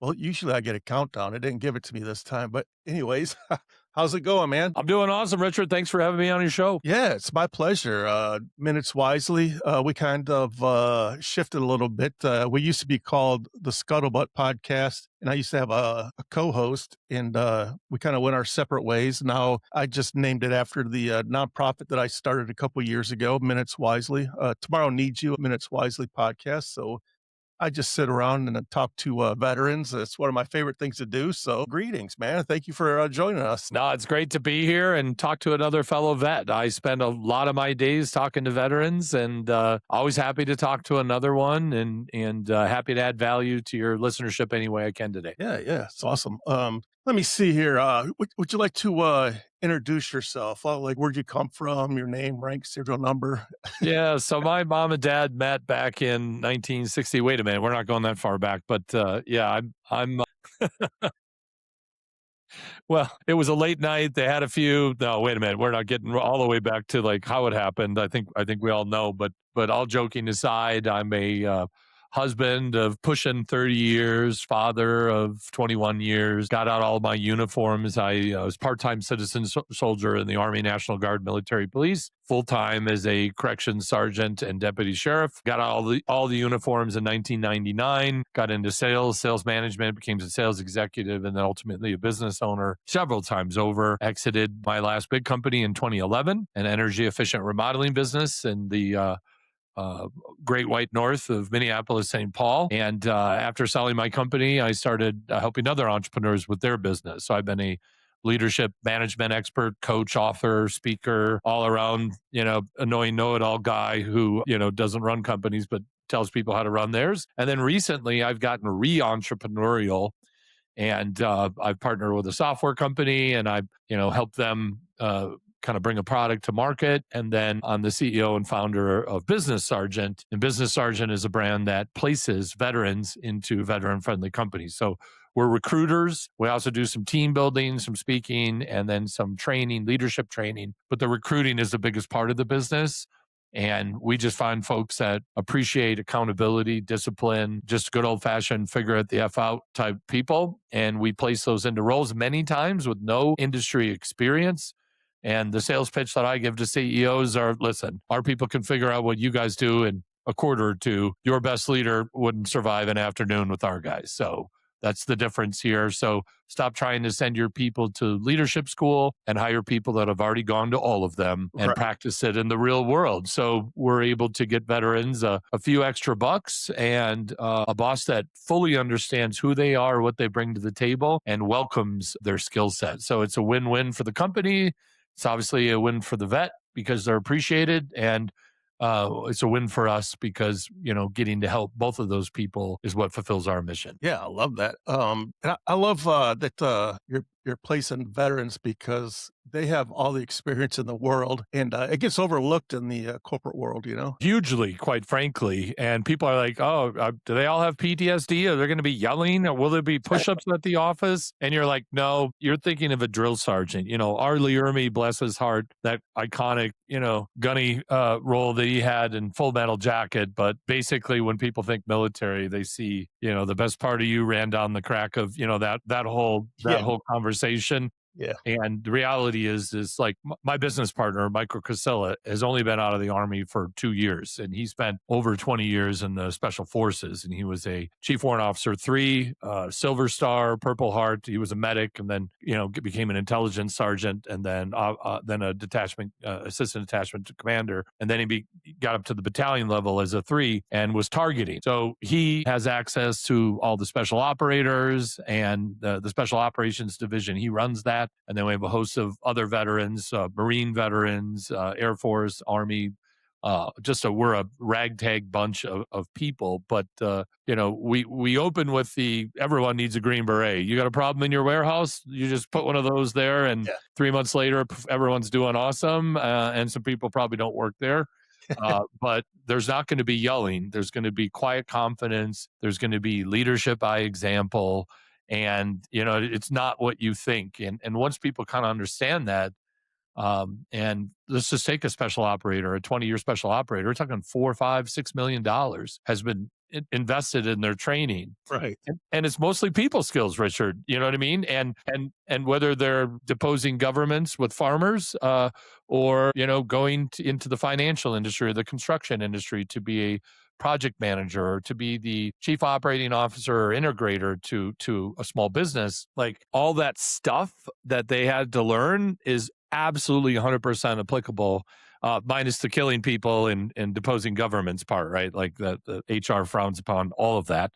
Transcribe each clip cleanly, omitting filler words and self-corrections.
Well, usually I get a countdown. It didn't give it to me this time, but anyways, how's it going, man? I'm doing awesome, Richard. Thanks for having me on your show. Yeah, it's my pleasure. Minutes Wisely, we kind of shifted a little bit. We used to be called the Scuttlebutt Podcast, and I used to have a co-host, and we kind of went our separate ways. Now I just named it after the nonprofit that I started a couple years ago, Minutes Wisely. Tomorrow Needs You, Minutes Wisely podcast. So I just sit around and talk to veterans. It's one of my favorite things to do. So, greetings, man. Thank you for joining us. No, it's great to be here and talk to another fellow vet. I spend a lot of my days talking to veterans, and always happy to talk to another one, and happy to add value to your listenership any way I can today. Yeah, it's awesome. Let me see here. Would you like to introduce yourself? Like, where'd you come from? Your name, rank, serial number. Yeah, so my mom and dad met back in 1960. Wait a minute, we're not going that far back, but yeah, I'm well, it was a late night. They had a few. No, wait a minute. We're not getting all the way back to like how it happened. I think we all know. But all joking aside, I'm a husband of pushing 30 years, father of 21 years. Got out all my uniforms. I was part-time citizen soldier in the Army National Guard Military Police. Full-time as a corrections sergeant and deputy sheriff. Got all the uniforms in 1999. Got into sales management, became a sales executive, and then ultimately a business owner several times over. Exited my last big company in 2011, an energy efficient remodeling business in the Great White North of Minneapolis, St. Paul. And after selling my company, I started helping other entrepreneurs with their business. So I've been a leadership management expert, coach, author, speaker, all around, annoying know-it-all guy who, doesn't run companies, but tells people how to run theirs. And then recently I've gotten re-entrepreneurial, and I've partnered with a software company, and I've, helped them kind of bring a product to market. And then I'm the CEO and founder of Business Sergeant. And Business Sergeant is a brand that places veterans into veteran friendly companies. So we're recruiters. We also do some team building, some speaking, and then some training, leadership training. But the recruiting is the biggest part of the business. And we just find folks that appreciate accountability, discipline, just good old fashioned figure it the F out type people. And we place those into roles many times with no industry experience. And the sales pitch that I give to CEOs are, listen, our people can figure out what you guys do in a quarter or two. Your best leader wouldn't survive an afternoon with our guys. So that's the difference here. So stop trying to send your people to leadership school and hire people that have already gone to all of them and Right. practice it in the real world. So we're able to get veterans a few extra bucks and a boss that fully understands who they are, what they bring to the table, and welcomes their skill set. So it's a win-win for the company. It's obviously a win for the vet because they're appreciated, and it's a win for us because getting to help both of those people is what fulfills our mission. Yeah, I love that. And I love that you're placing veterans because they have all the experience in the world, and it gets overlooked in the corporate world. Hugely, quite frankly. And people are like, oh, do they all have PTSD? Are they going to be yelling? Or will there be push-ups at the office? And you're like, no, you're thinking of a drill sergeant. R. Lee Ermey, bless his heart, that iconic, gunny role that he had in Full Metal Jacket. But basically, when people think military, they see, the best part of you ran down the crack of, that whole Yeah, conversation. yeah. And the reality is like my business partner, Michael Casella, has only been out of the Army for 2 years, and he spent over 20 years in the Special Forces. And he was a Chief Warrant Officer 3, Silver Star, Purple Heart. He was a medic, and then became an intelligence sergeant, and then a detachment assistant detachment commander, and then he got up to the battalion level as a 3 and was targeting. So he has access to all the special operators and the special operations division. He runs that. And then we have a host of other veterans, Marine veterans, Air Force, Army. We're a ragtag bunch of people. But, we open with everyone needs a Green Beret. You got a problem in your warehouse, you just put one of those there. And Yeah. 3 months later, everyone's doing awesome. And some people probably don't work there. But there's not going to be yelling. There's going to be quiet confidence. There's going to be leadership by example. And, it's not what you think. And once people kind of understand that, And let's just take a special operator, a 20-year special operator. We're talking 4, 5, $6 million has been invested in their training. Right. And it's mostly people skills, Richard. You know what I mean? And whether they're deposing governments with farmers, or going into the financial industry or the construction industry to be a project manager or to be the chief operating officer or integrator to a small business, like all that stuff that they had to learn is absolutely 100% applicable, minus the killing people and deposing governments part, right? Like the HR frowns upon all of that.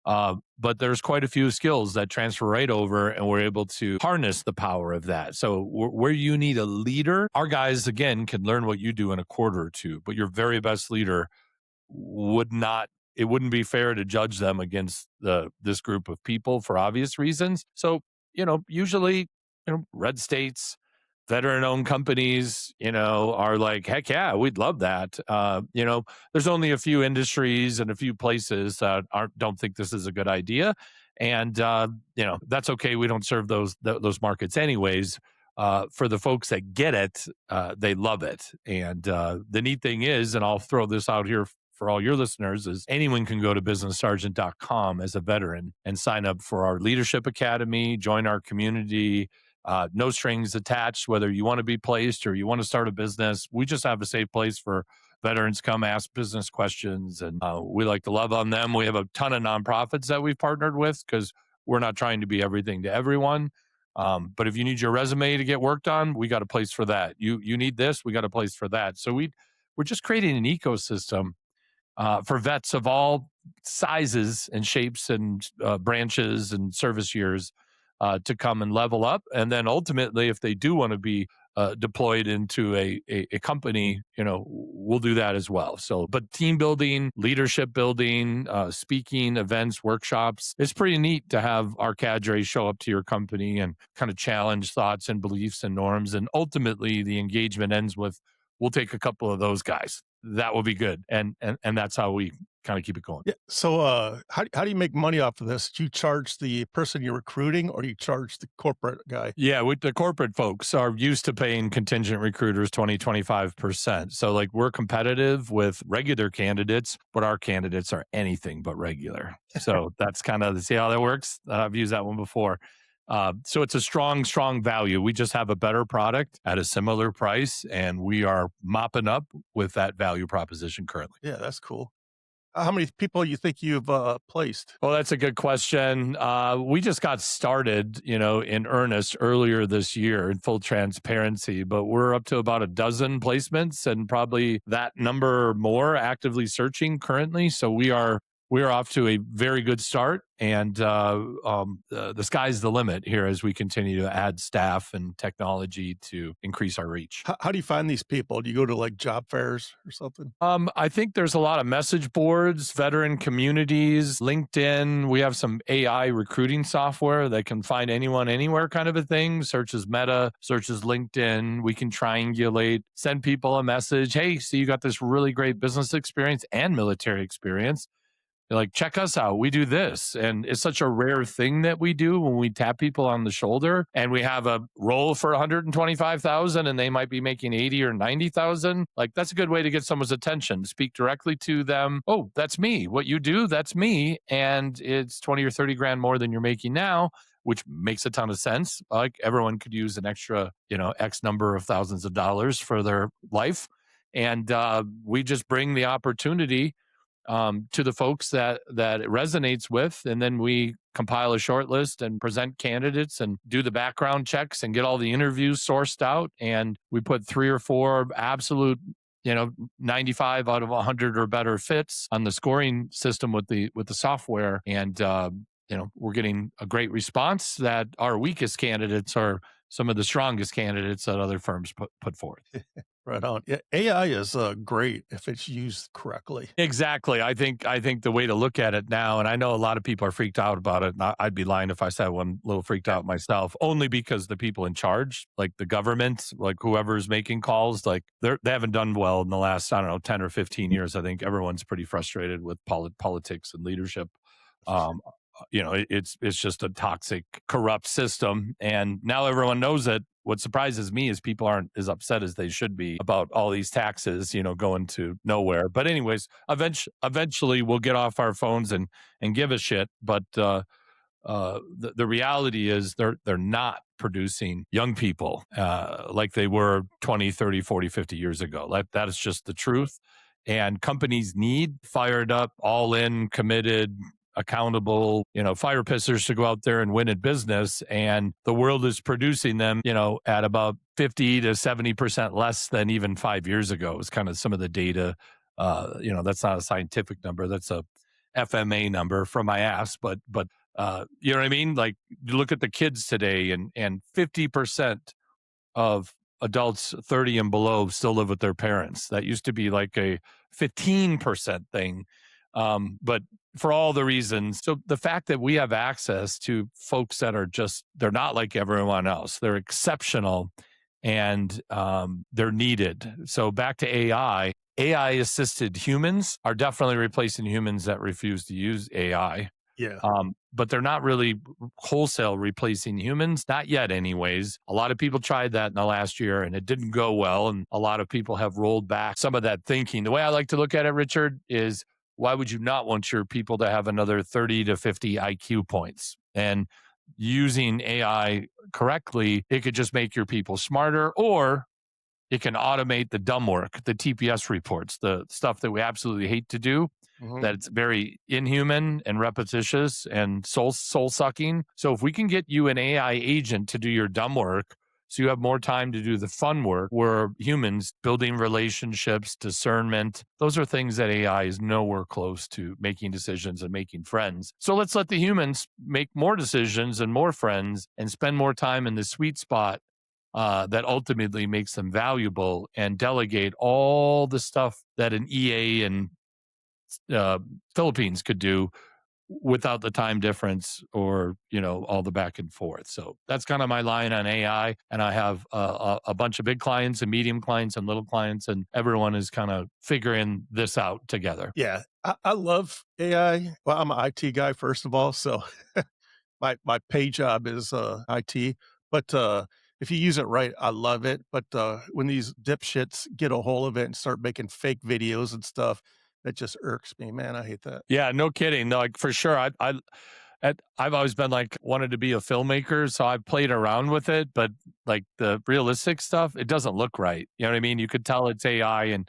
But there's quite a few skills that transfer right over, and we're able to harness the power of that. So where you need a leader, our guys, again, can learn what you do in a quarter or two, but your very best leader it wouldn't be fair to judge them against this group of people for obvious reasons. So, usually, red states, veteran-owned companies, are like, heck yeah, we'd love that. There's only a few industries and a few places that don't think this is a good idea, and that's okay. We don't serve those markets anyways. For the folks that get it, they love it. And the neat thing is, and I'll throw this out here for all your listeners, is anyone can go to businesssergeant.com as a veteran and sign up for our leadership academy, join our community. No strings attached, whether you want to be placed or you want to start a business. We just have a safe place for veterans come ask business questions, and we like to love on them. We have a ton of nonprofits that we've partnered with because we're not trying to be everything to everyone. But if you need your resume to get worked on, we got a place for that. You need this, we got a place for that. So we're just creating an ecosystem for vets of all sizes and shapes and branches and service years to come and level up. And then ultimately, if they do want to be deployed into a company, we'll do that as well. So, but team building, leadership building, speaking, events, workshops, it's pretty neat to have our cadre show up to your company and kind of challenge thoughts and beliefs and norms. And ultimately, the engagement ends with, we'll take a couple of those guys. That will be good. And that's how we kind of keep it going. Yeah. So how do you make money off of this? Do you charge the person you're recruiting, or do you charge the corporate guy? Yeah, with the corporate folks are used to paying contingent recruiters 20-25%. So like we're competitive with regular candidates, but our candidates are anything but regular. So that's kind of, see how that works? I've used that one before. So it's a strong value. We just have a better product at a similar price, and we are mopping up with that value proposition currently. Yeah, that's cool. How many people you think you've placed? Well, that's a good question. We just got started, in earnest earlier this year, in full transparency, but we're up to about a dozen placements and probably that number more actively searching currently. So we are off to a very good start, and the sky's the limit here as we continue to add staff and technology to increase our reach. How do you find these people? Do you go to like job fairs or something? I think there's a lot of message boards, veteran communities, LinkedIn. We have some AI recruiting software that can find anyone, anywhere kind of a thing. Searches Meta, searches LinkedIn. We can triangulate, send people a message. Hey, see, you got this really great business experience and military experience. They're like, check us out. We do this. And it's such a rare thing that we do when we tap people on the shoulder and we have a role for 125,000 and they might be making 80 or 90,000. Like that's a good way to get someone's attention. Speak directly to them. Oh, that's me. What you do, that's me. And it's 20 or 30 grand more than you're making now, which makes a ton of sense. Like everyone could use an extra, X number of thousands of dollars for their life. And we just bring the opportunity to the folks that it resonates with. And then we compile a short list and present candidates and do the background checks and get all the interviews sourced out. And we put 3 or 4 absolute, 95 out of 100 or better fits on the scoring system with the software. And, we're getting a great response that our weakest candidates are some of the strongest candidates that other firms put forth. Right on. Yeah, AI is great if it's used correctly. Exactly. I think the way to look at it now, and I know a lot of people are freaked out about it. And I'd be lying if I said one little freaked out myself, only because the people in charge, like the government, like whoever's making calls, like they haven't done well in the last, 10 or 15 years. I think everyone's pretty frustrated with politics and leadership. it's just a toxic, corrupt system. And now everyone knows it. What surprises me is people aren't as upset as they should be about all these taxes, going to nowhere. But anyways, eventually we'll get off our phones and give a shit. But the reality is they're not producing young people like they were 20, 30, 40, 50 years ago. That is just the truth. And companies need fired up, all in, committed, accountable, fire pissers to go out there and win in business. And the world is producing them, at about 50 to 70% less than even 5 years ago is kind of some of the data. That's not a scientific number. That's a FMA number from my ass, but you know what I mean? Like, you look at the kids today, and 50% of adults 30 and below still live with their parents. That used to be like a 15% thing. But for all the reasons, so the fact that we have access to folks that are they're not like everyone else, they're exceptional, and they're needed. So back to AI assisted humans are definitely replacing humans that refuse to use AI. Yeah. But they're not really wholesale replacing humans, not yet anyways. A lot of people tried that in the last year and it didn't go well. And a lot of people have rolled back some of that thinking. The way I like to look at it, Richard, is why would you not want your people to have another 30 to 50 IQ points? And using AI correctly, it could just make your people smarter, or it can automate the dumb work, the TPS reports, the stuff that we absolutely hate to do. That's very inhuman and repetitious and soul sucking. So if we can get you an AI agent to do your dumb work, so you have more time to do the fun work, where humans building relationships, discernment, those are things that AI is nowhere close to making decisions and making friends. So let's let the humans make more decisions and more friends and spend more time in the sweet spot that ultimately makes them valuable, and delegate all the stuff that an EA and Philippines could do without the time difference, or all the back and forth. So that's kind of my line on AI. And I have a bunch of big clients and medium clients and little clients, and everyone is kind of figuring this out together. Yeah. I love AI. Well, I'm an IT guy, first of all. So my pay job is IT. But if you use it right, I love it. But when these dipshits get a hold of it and start making fake videos and stuff, that just irks me, man. I hate that. Yeah, no kidding. No, like, for sure. I've always been like, wanted to be a filmmaker, so I've played around with it. But like the realistic stuff, it doesn't look right. You know what I mean? You could tell it's AI, and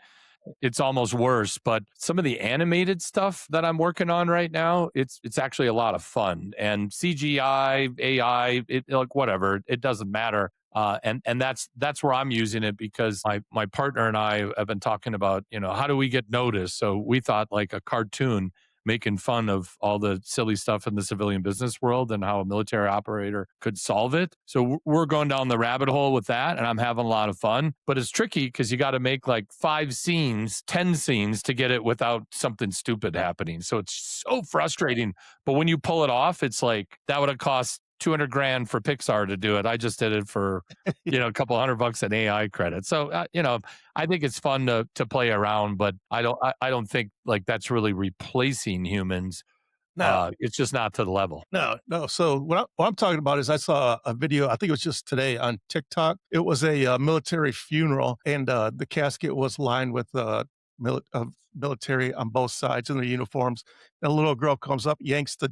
it's almost worse. But some of the animated stuff that I'm working on right now, it's actually a lot of fun. And CGI, AI, like, whatever, it doesn't matter. And that's where I'm using it, because my partner and I have been talking about, how do we get noticed? So we thought like a cartoon making fun of all the silly stuff in the civilian business world and how a military operator could solve it. So we're going down the rabbit hole with that, and I'm having a lot of fun. But it's tricky because you got to make like 5 scenes, 10 scenes to get it without something stupid happening. So it's so frustrating. But when you pull it off, it's like, that would have cost $200,000 for Pixar to do it. I just did it for, a couple $100 in AI credit. So, I think it's fun to play around, but I don't think like that's really replacing humans. No, It's just not to the level. no. So what I'm talking about is I saw a video, I think it was just today on TikTok. It was a military funeral, and the casket was lined with military on both sides in their uniforms. And a little girl comes up, yanks the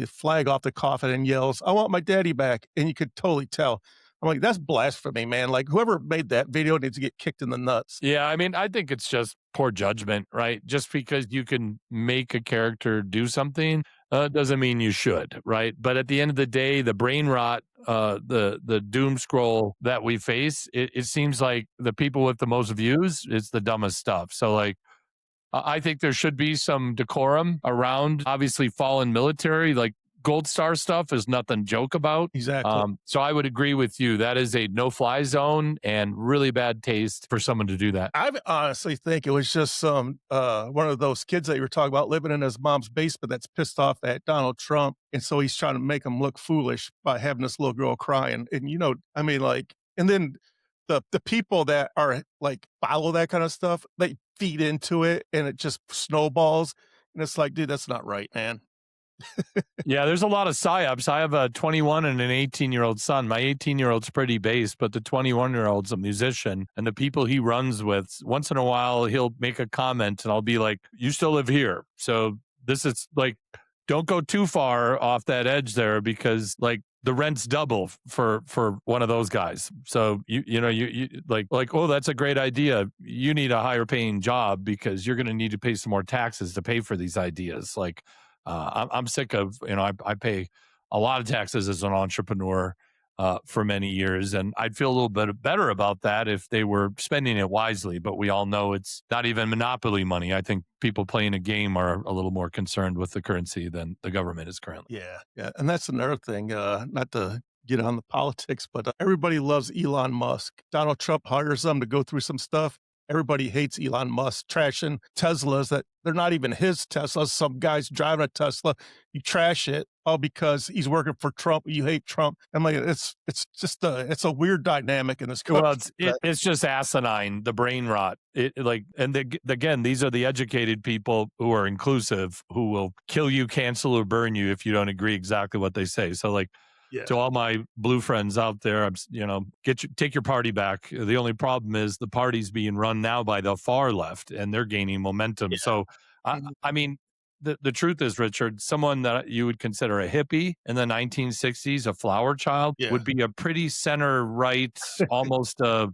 flag off the coffin and yells, "I want my daddy back." And you could totally tell. I'm like, that's blasphemy, man. Like, whoever made that video needs to get kicked in the nuts. Yeah, I mean, I think it's just poor judgment, right? Just because you can make a character do something doesn't mean you should, right? But at the end of the day, the brain rot, the doom scroll that we face, it seems like the people with the most views, it's the dumbest stuff. So like, I think there should be some decorum around, obviously, fallen military. Like, Gold Star stuff is nothing to joke about. Exactly. So I would agree with you. That is a no-fly zone and really bad taste for someone to do that. I honestly think it was just some one of those kids that you were talking about living in his mom's basement that's pissed off at Donald Trump, and so he's trying to make him look foolish by having this little girl crying. And I mean, like, and then the people that are like follow that kind of stuff, they feed into it, and it just snowballs. And it's like, dude, that's not right, man. Yeah, there's a lot of psyops. I have a 21 and an 18-year-old son. My 18-year-old's pretty based, but the 21-year-old's a musician. And the people he runs with, once in a while, he'll make a comment and I'll be like, you still live here. So this is like, don't go too far off that edge there because like the rent's double for one of those guys. So you like oh, that's a great idea. You need a higher paying job because you're going to need to pay some more taxes to pay for these ideas. Like I'm sick of, I pay a lot of taxes as an entrepreneur for many years, and I'd feel a little bit better about that if they were spending it wisely. But we all know it's not even monopoly money. I think people playing a game are a little more concerned with the currency than the government is currently. Yeah, yeah, and that's another thing, not to get on the politics, but, everybody loves Elon Musk. Donald Trump hires them to go through some stuff. Everybody hates Elon Musk, trashing Teslas that they're not even his Teslas. Some guy's driving a Tesla, you trash it all because he's working for Trump, you hate Trump. I'm like, it's just it's a weird dynamic in this country. Well, it's just asinine, the brain rot. Again, these are the educated people who are inclusive, who will kill you, cancel, or burn you if you don't agree exactly what they say. So, like, Yeah, to all my blue friends out there, take your party back. The only problem is the party's being run now by the far left, and they're gaining momentum. yeah, So, mhm, I mean, the truth is, Richard, someone that you would consider a hippie in the 1960s, a flower child, yeah, would be a pretty center right, almost a yeah,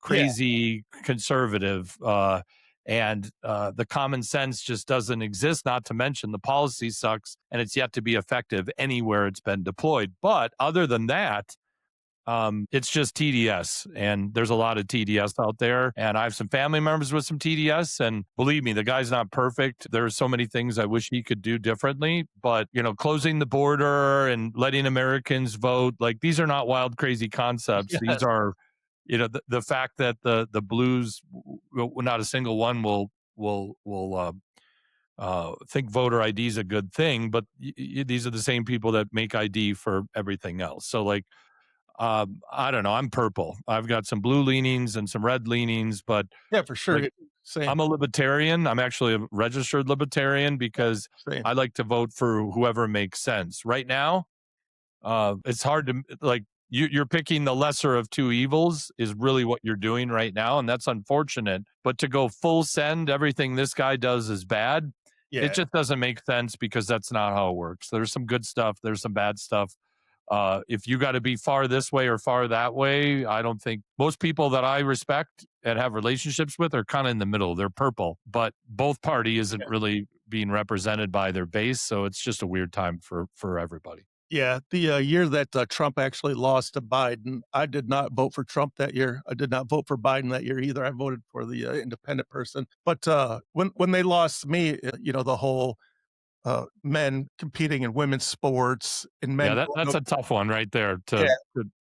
crazy conservative. The common sense just doesn't exist, not to mention the policy sucks and it's yet to be effective anywhere it's been deployed. But other than that, it's just TDS, and there's a lot of TDS out there. And I have some family members with some TDS, and believe me, the guy's not perfect. There are so many things I wish he could do differently, but closing the border and letting Americans vote, like these are not wild, crazy concepts. yes, These are, the fact that the Blues, not a single one will think voter ID is a good thing, but these are the same people that make ID for everything else. So like I don't know. I'm purple. I've got some blue leanings and some red leanings, but yeah, for sure, like same, I'm a libertarian. I'm actually a registered libertarian because same. I like to vote for whoever makes sense. Right now, it's hard to like you're picking the lesser of two evils is really what you're doing right now, and that's unfortunate. But to go full send, everything this guy does is bad. It Yeah, just doesn't make sense because that's not how it works. There's some good stuff. There's some bad stuff. If you got to be far this way or far that way, I don't think most people that I respect and have relationships with are kind of in the middle. They're purple, but both party isn't yeah. really being represented by their base. So it's just a weird time for everybody. Yeah, the, year that, Trump actually lost to Biden, I did not vote for Trump that year. I did not vote for Biden that year either. I voted for the, independent person. But, when they lost me, the whole, men competing in women's sports and Yeah, men going that's up, a tough one right there. yeah,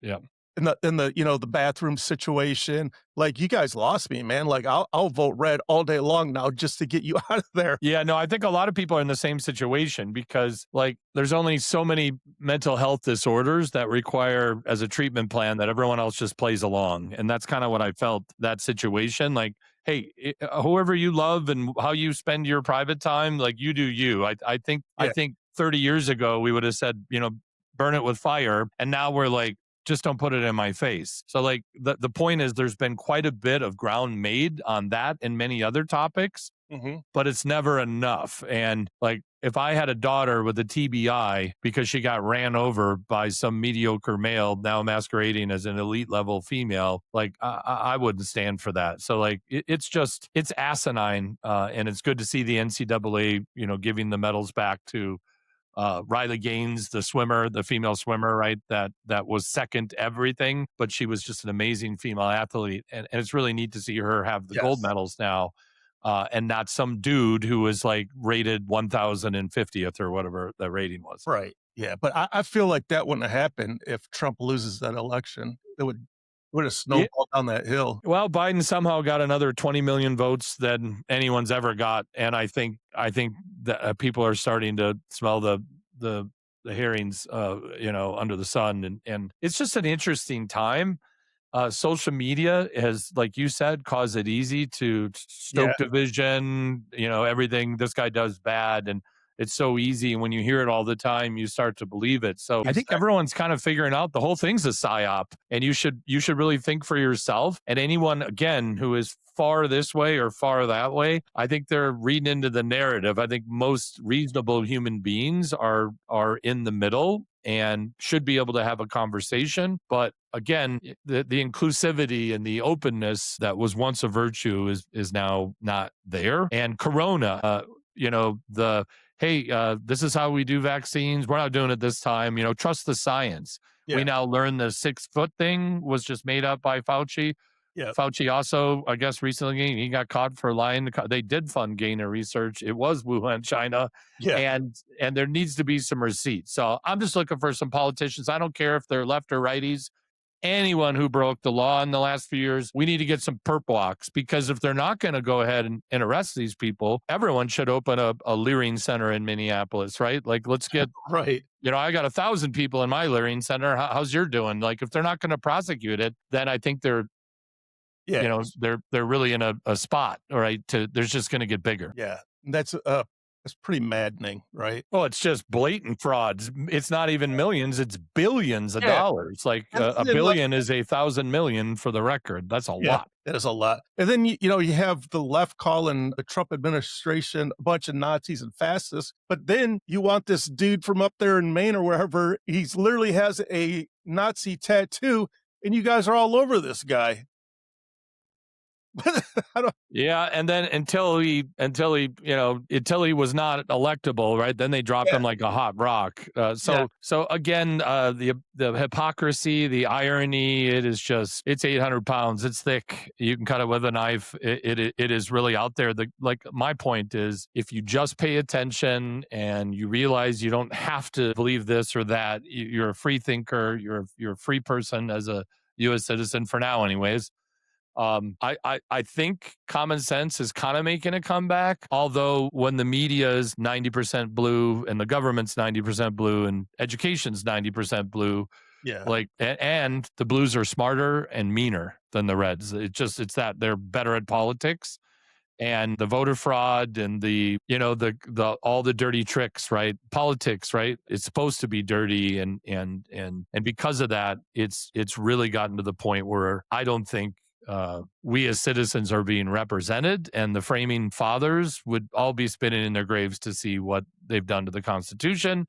Yeah. the bathroom situation, like, you guys lost me, man. Like, I'll vote red all day long now just to get you out of there. Yeah, no, I think a lot of people are in the same situation because like there's only so many mental health disorders that require as a treatment plan that everyone else just plays along. And that's kind of what I felt that situation. Like, hey, whoever you love and how you spend your private time, like you do you. I Yeah, think 30 years ago we would have said, burn it with fire. And now we're like, just don't put it in my face. So like the point is there's been quite a bit of ground made on that and many other topics, mhm, but it's never enough. And like, if I had a daughter with a TBI because she got ran over by some mediocre male now masquerading as an elite level female, like I wouldn't stand for that. So like, it's asinine, and it's good to see the NCAA, giving the medals back to Riley Gaines, the swimmer, the female swimmer, right? That was second everything, but she was just an amazing female athlete, and it's really neat to see her have the gold yes. medals now, and not some dude who was like rated 1050th or whatever the rating was. Right. Yeah, but I feel like that wouldn't have happened if Trump loses that election. It would have Yeah. snowballed down that hill. Well, Biden somehow got another 20 million votes than anyone's ever got, and I think that people are starting to smell the the herrings, under the sun, and it's just an interesting time. Social media has, like you said, caused it easy to Yeah, stoke division. Everything this guy does bad, and it's so easy. And when you hear it all the time, you start to believe it. So I think Exactly. everyone's kind of figuring out the whole thing's a psyop, and you should really think for yourself. And anyone, again, who is far this way or far that way, I think they're reading into the narrative. I think most reasonable human beings are in the middle and should be able to have a conversation. But again, the inclusivity and the openness that was once a virtue is now not there. And Corona, the hey, this is how we do vaccines. We're not doing it this time. Trust the science. Yeah. We now learn the 6-foot thing was just made up by Fauci. Yeah. Fauci also, I guess, recently he got caught for lying. They did fund Gainer research. It was Wuhan, China, Yeah. and there needs to be some receipts. So I'm just looking for some politicians. I don't care if they're left or righties. Anyone who broke the law in the last few years, we need to get some perp walks, because if they're not going to go ahead and arrest these people, everyone should open a Leering Center in Minneapolis, right? Like, let's get Right. I got 1,000 people in my Leering Center. How's your doing? Like, if they're not going to prosecute it, then I think they're Yeah. they're really in a spot, all right, there's just going to get bigger. Yeah. That's pretty maddening, right? Well, it's just blatant frauds. It's not even millions, it's billions of Yeah. dollars. Like And a then, billion is 1,000 million for the record. That's a Yeah, lot. that is a lot. And then you have the left calling the Trump administration a bunch of Nazis and fascists, but then you want this dude from up there in Maine or wherever, he's literally has a Nazi tattoo, and you guys are all over this guy. I don't, Yeah, and then until he was not electable, right? Then they dropped him like a hot rock. So again, the hypocrisy, the irony, it's 800 pounds. It's thick. You can cut it with a knife. It is really out there. My point is, if you just pay attention and you realize you don't have to believe this or that, you're a free thinker. You're a free person as a U.S. citizen for now, anyways. I think common sense is kind of making a comeback. Although when the media is 90% blue and the government's 90% blue and education's 90% blue, and the blues are smarter and meaner than the reds. It's that they're better at politics and the voter fraud and the all the dirty tricks, right? Politics, right? It's supposed to be dirty and because of that, it's really gotten to the point where I don't think we as citizens are being represented, and the framing fathers would all be spinning in their graves to see what they've done to the Constitution.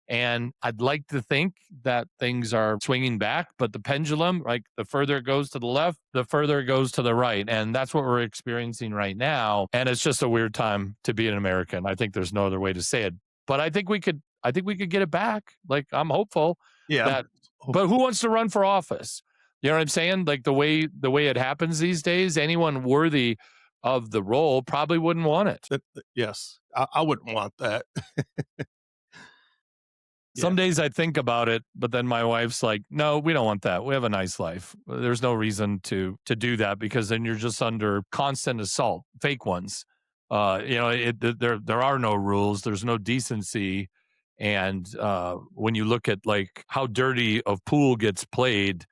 And I'd like to think that things are swinging back, but the pendulum, like the further it goes to the left, the further it goes to the right. And that's what we're experiencing right now. And it's just a weird time to be an American. I think there's no other way to say it, but I think we could get it back. Like, I'm hopeful. yeah. But who wants to run for office? You know what I'm saying? Like the way it happens these days, anyone worthy of the role probably wouldn't want it. Yes, I wouldn't want that. Some days I think about it, but then my wife's like, "No, we don't want that. We have a nice life. There's no reason to do that, because then you're just under constant assault, fake ones. There are no rules. There's no decency, and when you look at like how dirty a pool gets played."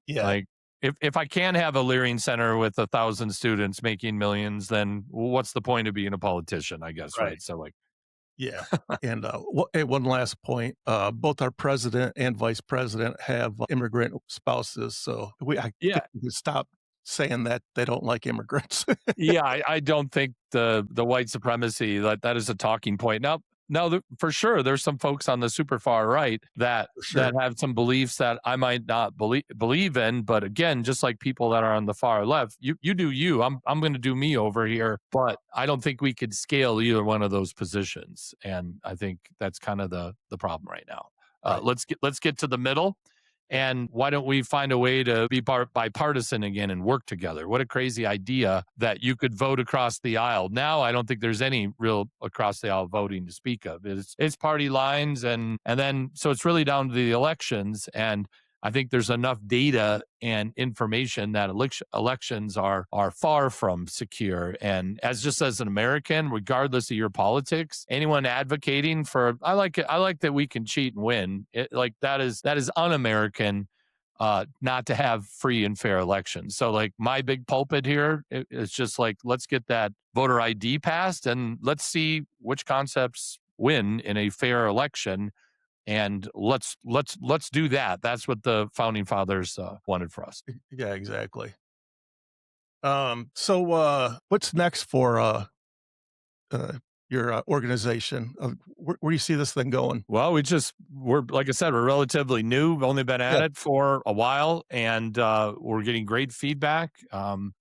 Yeah. Like, if I can have a Leering Center with 1,000 students making millions, then what's the point of being a politician, I guess, right? So like, Yeah. And one last point, both our president and vice president have immigrant spouses. So I think we can stop saying that they don't like immigrants. yeah, I don't think the white supremacy, that is a talking point. Now, for sure, there's some folks on the super far right that have some beliefs that I might not believe in. But again, just like people that are on the far left, you do you. I'm going to do me over here. But I don't think we could scale either one of those positions, and I think that's kind of the problem right now. Right. Let's get to the middle. And why don't we find a way to be bipartisan again and work together? What a crazy idea that you could vote across the aisle. Now, I don't think there's any real across the aisle voting to speak of. It's party lines, and then so it's really down to the elections. And I think there's enough data and information that elections are far from secure. And as an American, regardless of your politics, anyone advocating for, I like that we can cheat and win. That is un-American, not to have free and fair elections. So like my big pulpit here, it's just like, let's get that voter ID passed and let's see which concepts win in a fair election, and let's do that. That's what the founding fathers wanted for us. Yeah, exactly. What's next for uh, your organization? Where do you see this thing going? Well, we're, like I said, we're relatively new. We've only been at Yeah. it for a while, and we're getting great feedback.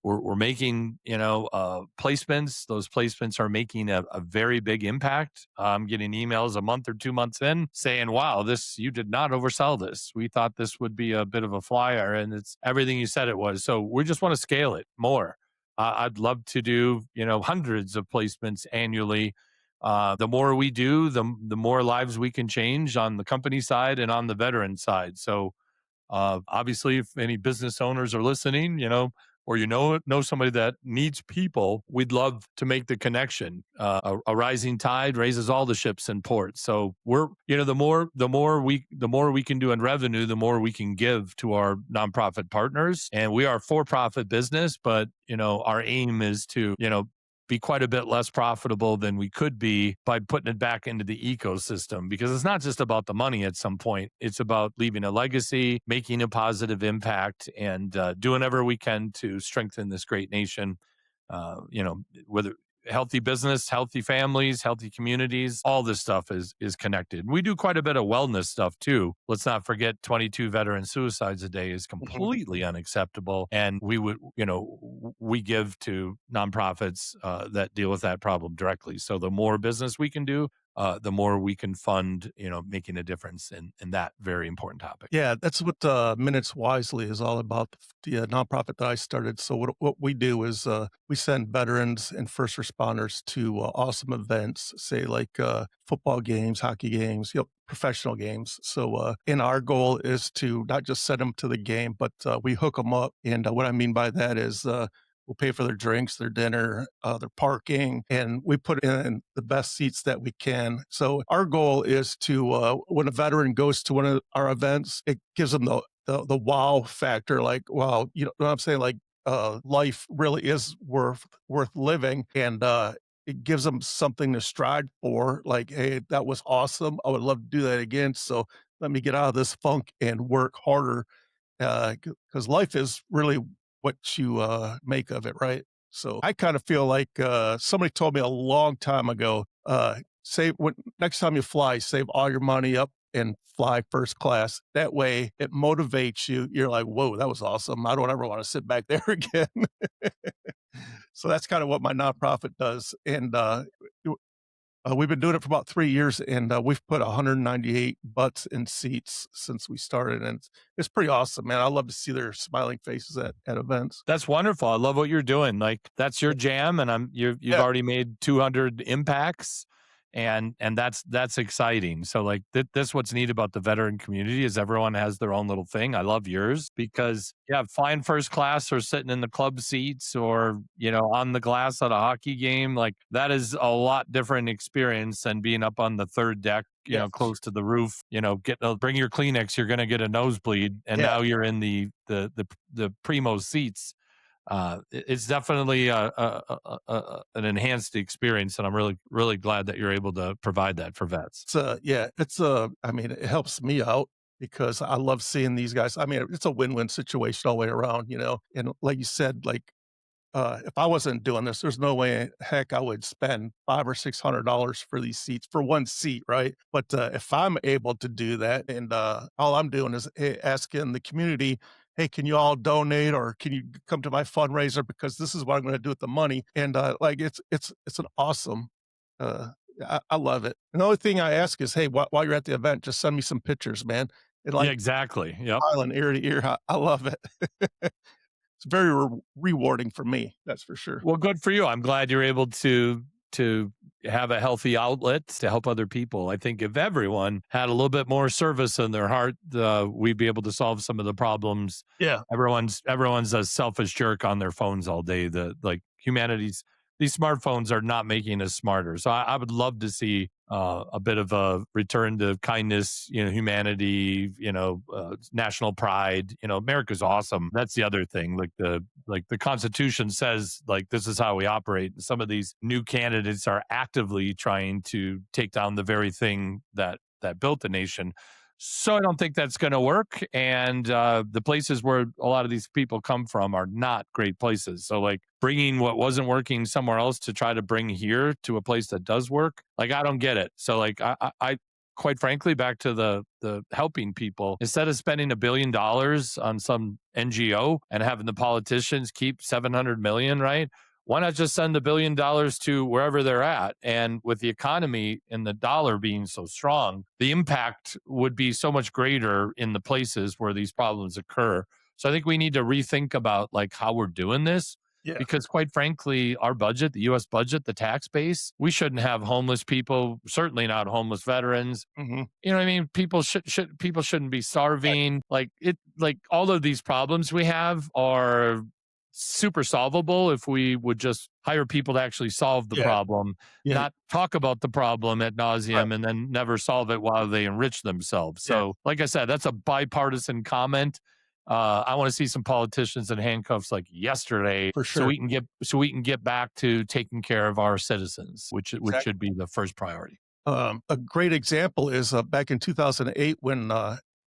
We're making, placements. Those placements are making a very big impact. I'm getting emails a month or 2 months in saying, wow, you did not oversell this. We thought this would be a bit of a flyer, and it's everything you said it was. So we just want to scale it more. I'd love to do, hundreds of placements annually. The more we do, the more lives we can change on the company side and on the veteran side. So obviously, if any business owners are listening, or know somebody that needs people, we'd love to make the connection. A rising tide raises all the ships in port. So we're, the more we can do in revenue, the more we can give to our nonprofit partners. And we are a for-profit business, but our aim is to be quite a bit less profitable than we could be by putting it back into the ecosystem, because it's not just about the money at some point. It's about leaving a legacy, making a positive impact, and doing whatever we can to strengthen this great nation. Whether healthy business, healthy families, healthy communities, all this stuff is connected. We do quite a bit of wellness stuff too. Let's not forget 22 veteran suicides a day is completely unacceptable. And we give to nonprofits that deal with that problem directly. So the more business we can do, the more we can fund, making a difference in that very important topic. Yeah, that's what Minutes Wisely is all about. The nonprofit that I started. So what we do is we send veterans and first responders to awesome events, say like football games, hockey games, professional games. So and our goal is to not just send them to the game, but we hook them up. And what I mean by that is we'll pay for their drinks, their dinner, their parking, and we put in the best seats that we can. So our goal is to, when a veteran goes to one of our events, it gives them the wow factor. Like, wow, you know what I'm saying? Like, life really is worth living, and it gives them something to strive for. Like, hey, that was awesome. I would love to do that again. So let me get out of this funk and work harder, because life is really what you make of it, right? So I kind of feel like somebody told me a long time ago, save when next time you fly, save all your money up and fly first class. That way it motivates you. You're like, whoa, that was awesome. I don't ever want to sit back there again. So that's kind of what my nonprofit does. And we've been doing it for about 3 years, and we've put 198 butts in seats since we started, and it's pretty awesome, man. I love to see their smiling faces at events. That's wonderful. I love what you're doing. Like, that's your jam, and you've Yeah. already made 200 impacts, and that's exciting. So like this what's neat about the veteran community is everyone has their own little thing. I love yours because flying first class or sitting in the club seats or on the glass at a hockey game, like that is a lot different experience than being up on the third deck, Yes. close to the roof. Bring your Kleenex, you're going to get a nosebleed, and Yeah. now you're in the primo seats. It's definitely an enhanced experience, and I'm really, really glad that you're able to provide that for vets. I mean, it helps me out because I love seeing these guys. I mean, it's a win-win situation all the way around, and like you said, like, if I wasn't doing this, there's no way heck I would spend $500 or $600 for these seats for one seat, right? But if I'm able to do that, and all I'm doing is asking the community, "Hey, can you all donate, or can you come to my fundraiser because this is what I'm going to do with the money?" And like it's an awesome. Uh, I love it. And the only thing I ask is, "Hey, while you're at the event, just send me some pictures, man." And Yeah, like exactly. Yep. smiling ear to ear, I love it. It's very rewarding for me, that's for sure. Well, good for you. I'm glad you're able to have a healthy outlet to help other people. I think if everyone had a little bit more service in their heart, we'd be able to solve some of the problems. Yeah. Everyone's a selfish jerk on their phones all day. Humanity's these smartphones are not making us smarter. So I would love to see a bit of a return to kindness, humanity, national pride. America's awesome. That's the other thing. Like the Constitution says, like, this is how we operate. And some of these new candidates are actively trying to take down the very thing that built the nation. So I don't think that's going to work. And the places where a lot of these people come from are not great places. So like bringing what wasn't working somewhere else to try to bring here to a place that does work, like I don't get it. So like I quite frankly, back to the helping people, instead of spending $1 billion on some NGO and having the politicians keep 700 million, right? Why not just send $1 billion to wherever they're at? And with the economy and the dollar being so strong, the impact would be so much greater in the places where these problems occur. So I think we need to rethink about like how we're doing this. Yeah. Because quite frankly, our budget, the US budget, the tax base, we shouldn't have homeless people, certainly not homeless veterans. Mm-hmm. You know what I mean? People shouldn't be starving. Like all of these problems we have are super solvable if we would just hire people to actually solve the problem, not talk about the problem ad nauseum and then never solve it while they enrich themselves. So, like I said, that's a bipartisan comment. I want to see some politicians in handcuffs like yesterday, For sure. so we can get back to taking care of our citizens, which should be the first priority. A great example is back in 2008 when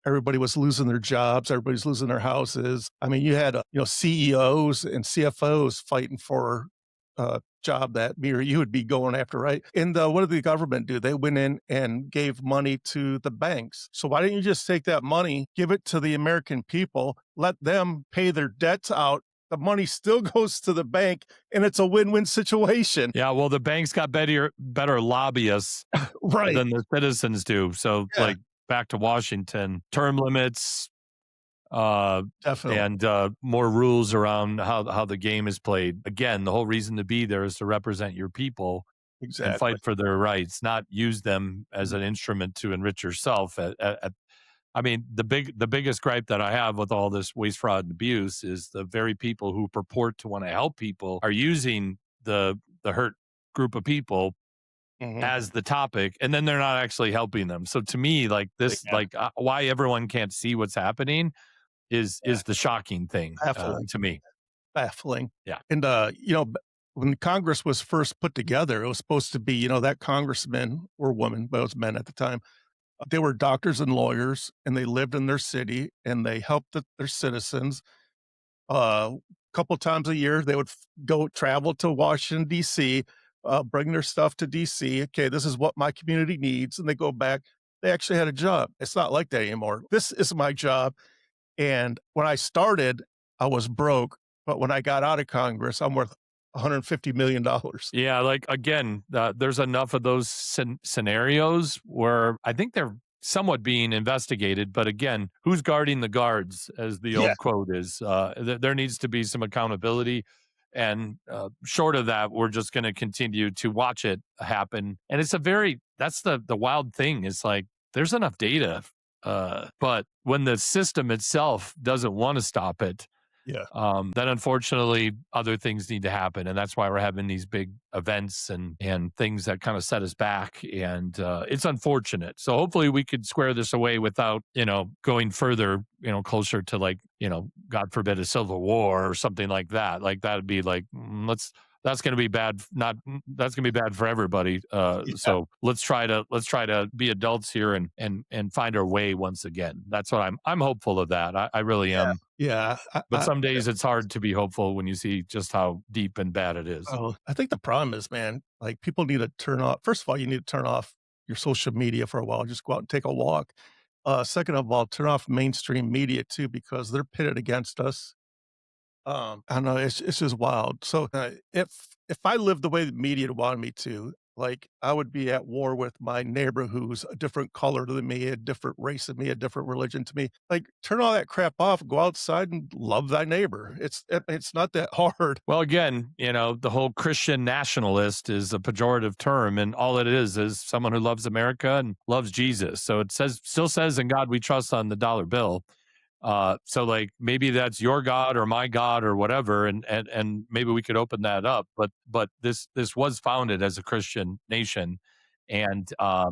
everybody was losing their jobs, everybody's losing their houses. I mean, you had CEOs and CFOs fighting for a job that me or you would be going after, right? And what did the government do? They went in and gave money to the banks. So why didn't you just take that money, give it to the American people, let them pay their debts out? The money still goes to the bank, and it's a win-win situation. Yeah, well, the banks got better lobbyists Right. than the citizens do. So, like, back to Washington, term limits, Definitely. and more rules around how the game is played. Again, the whole reason to be there is to represent your people and fight for their rights, not use them as an instrument to enrich yourself. I mean, the biggest gripe that I have with all this waste, fraud, and abuse is the very people who purport to want to help people are using the hurt group of people as the topic, and then they're not actually helping them. So to me, like this, why everyone can't see what's happening is the shocking thing to me. Baffling. Yeah. And, when Congress was first put together, it was supposed to be, that congressmen or women, but it was men at the time. They were doctors and lawyers, and they lived in their city, and they helped their citizens. A couple times a year, they would go travel to Washington, D.C., bring their stuff to D.C. Okay, this is what my community needs. And they go back. They actually had a job. It's not like that anymore. This is my job. And when I started, I was broke. But when I got out of Congress, I'm worth $150 million. Yeah, like again, there's enough of those scenarios where I think they're somewhat being investigated. But again, who's guarding the guards, as the old quote is? There needs to be some accountability. And short of that, we're just going to continue to watch it happen. And it's that's the wild thing. It's like there's enough data, but when the system itself doesn't want to stop it, then unfortunately other things need to happen. And that's why we're having these big events and things that kind of set us back. And it's unfortunate. So hopefully we could square this away without, going further, closer to like, God forbid, a civil war or something like that. Like that'd be like, that's going to be bad. That's going to be bad for everybody. So let's try to be adults here and find our way once again. That's what I'm hopeful of that. I really am. Yeah. But some days it's hard to be hopeful when you see just how deep and bad it is. Oh, I think the problem is, man, like people need to turn off. First of all, you need to turn off your social media for a while. Just go out and take a walk. Second of all, turn off mainstream media too, because they're pitted against us. I know it's just wild. So if I lived the way the media wanted me to, like I would be at war with my neighbor who's a different color than me, a different race than me, a different religion to me. Like turn all that crap off, go outside and love thy neighbor. It's not that hard. Well, again, the whole Christian nationalist is a pejorative term, and all it is someone who loves America and loves Jesus. So it still says in God we trust on the dollar bill. So like maybe that's your God or my God or whatever, and maybe we could open that up. But this was founded as a Christian nation, and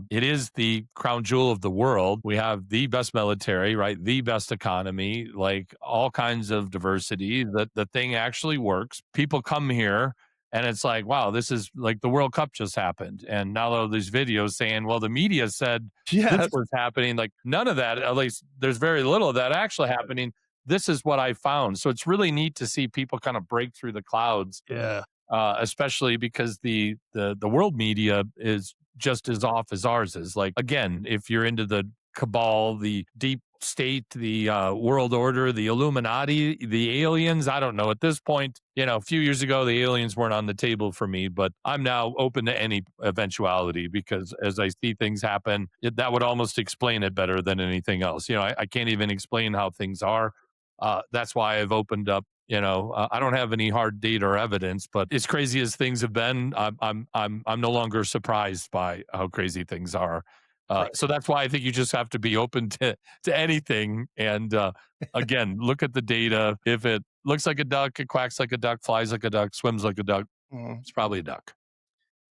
it is the crown jewel of the world. We have the best military, right? The best economy, like all kinds of diversity. That the thing actually works. People come here. And it's like, wow, this is like the World Cup just happened. And now there are these videos saying, well, the media said this Yeah. was happening. Like none of that, at least there's very little of that actually happening. This is what I found. So it's really neat to see people kind of break through the clouds, Yeah. especially because the world media is just as off as ours is. Like again, if you're into the cabal, the deep state, the world order, the Illuminati, the aliens, I don't know. At this point, a few years ago, the aliens weren't on the table for me, but I'm now open to any eventuality because as I see things happen, that would almost explain it better than anything else. I can't even explain how things are. That's why I've opened up. I don't have any hard data or evidence, but as crazy as things have been, I'm no longer surprised by how crazy things are. Right. So that's why I think you just have to be open to anything. And again, look at the data. If it looks like a duck, it quacks like a duck, flies like a duck, swims like a duck, Mm. it's probably a duck.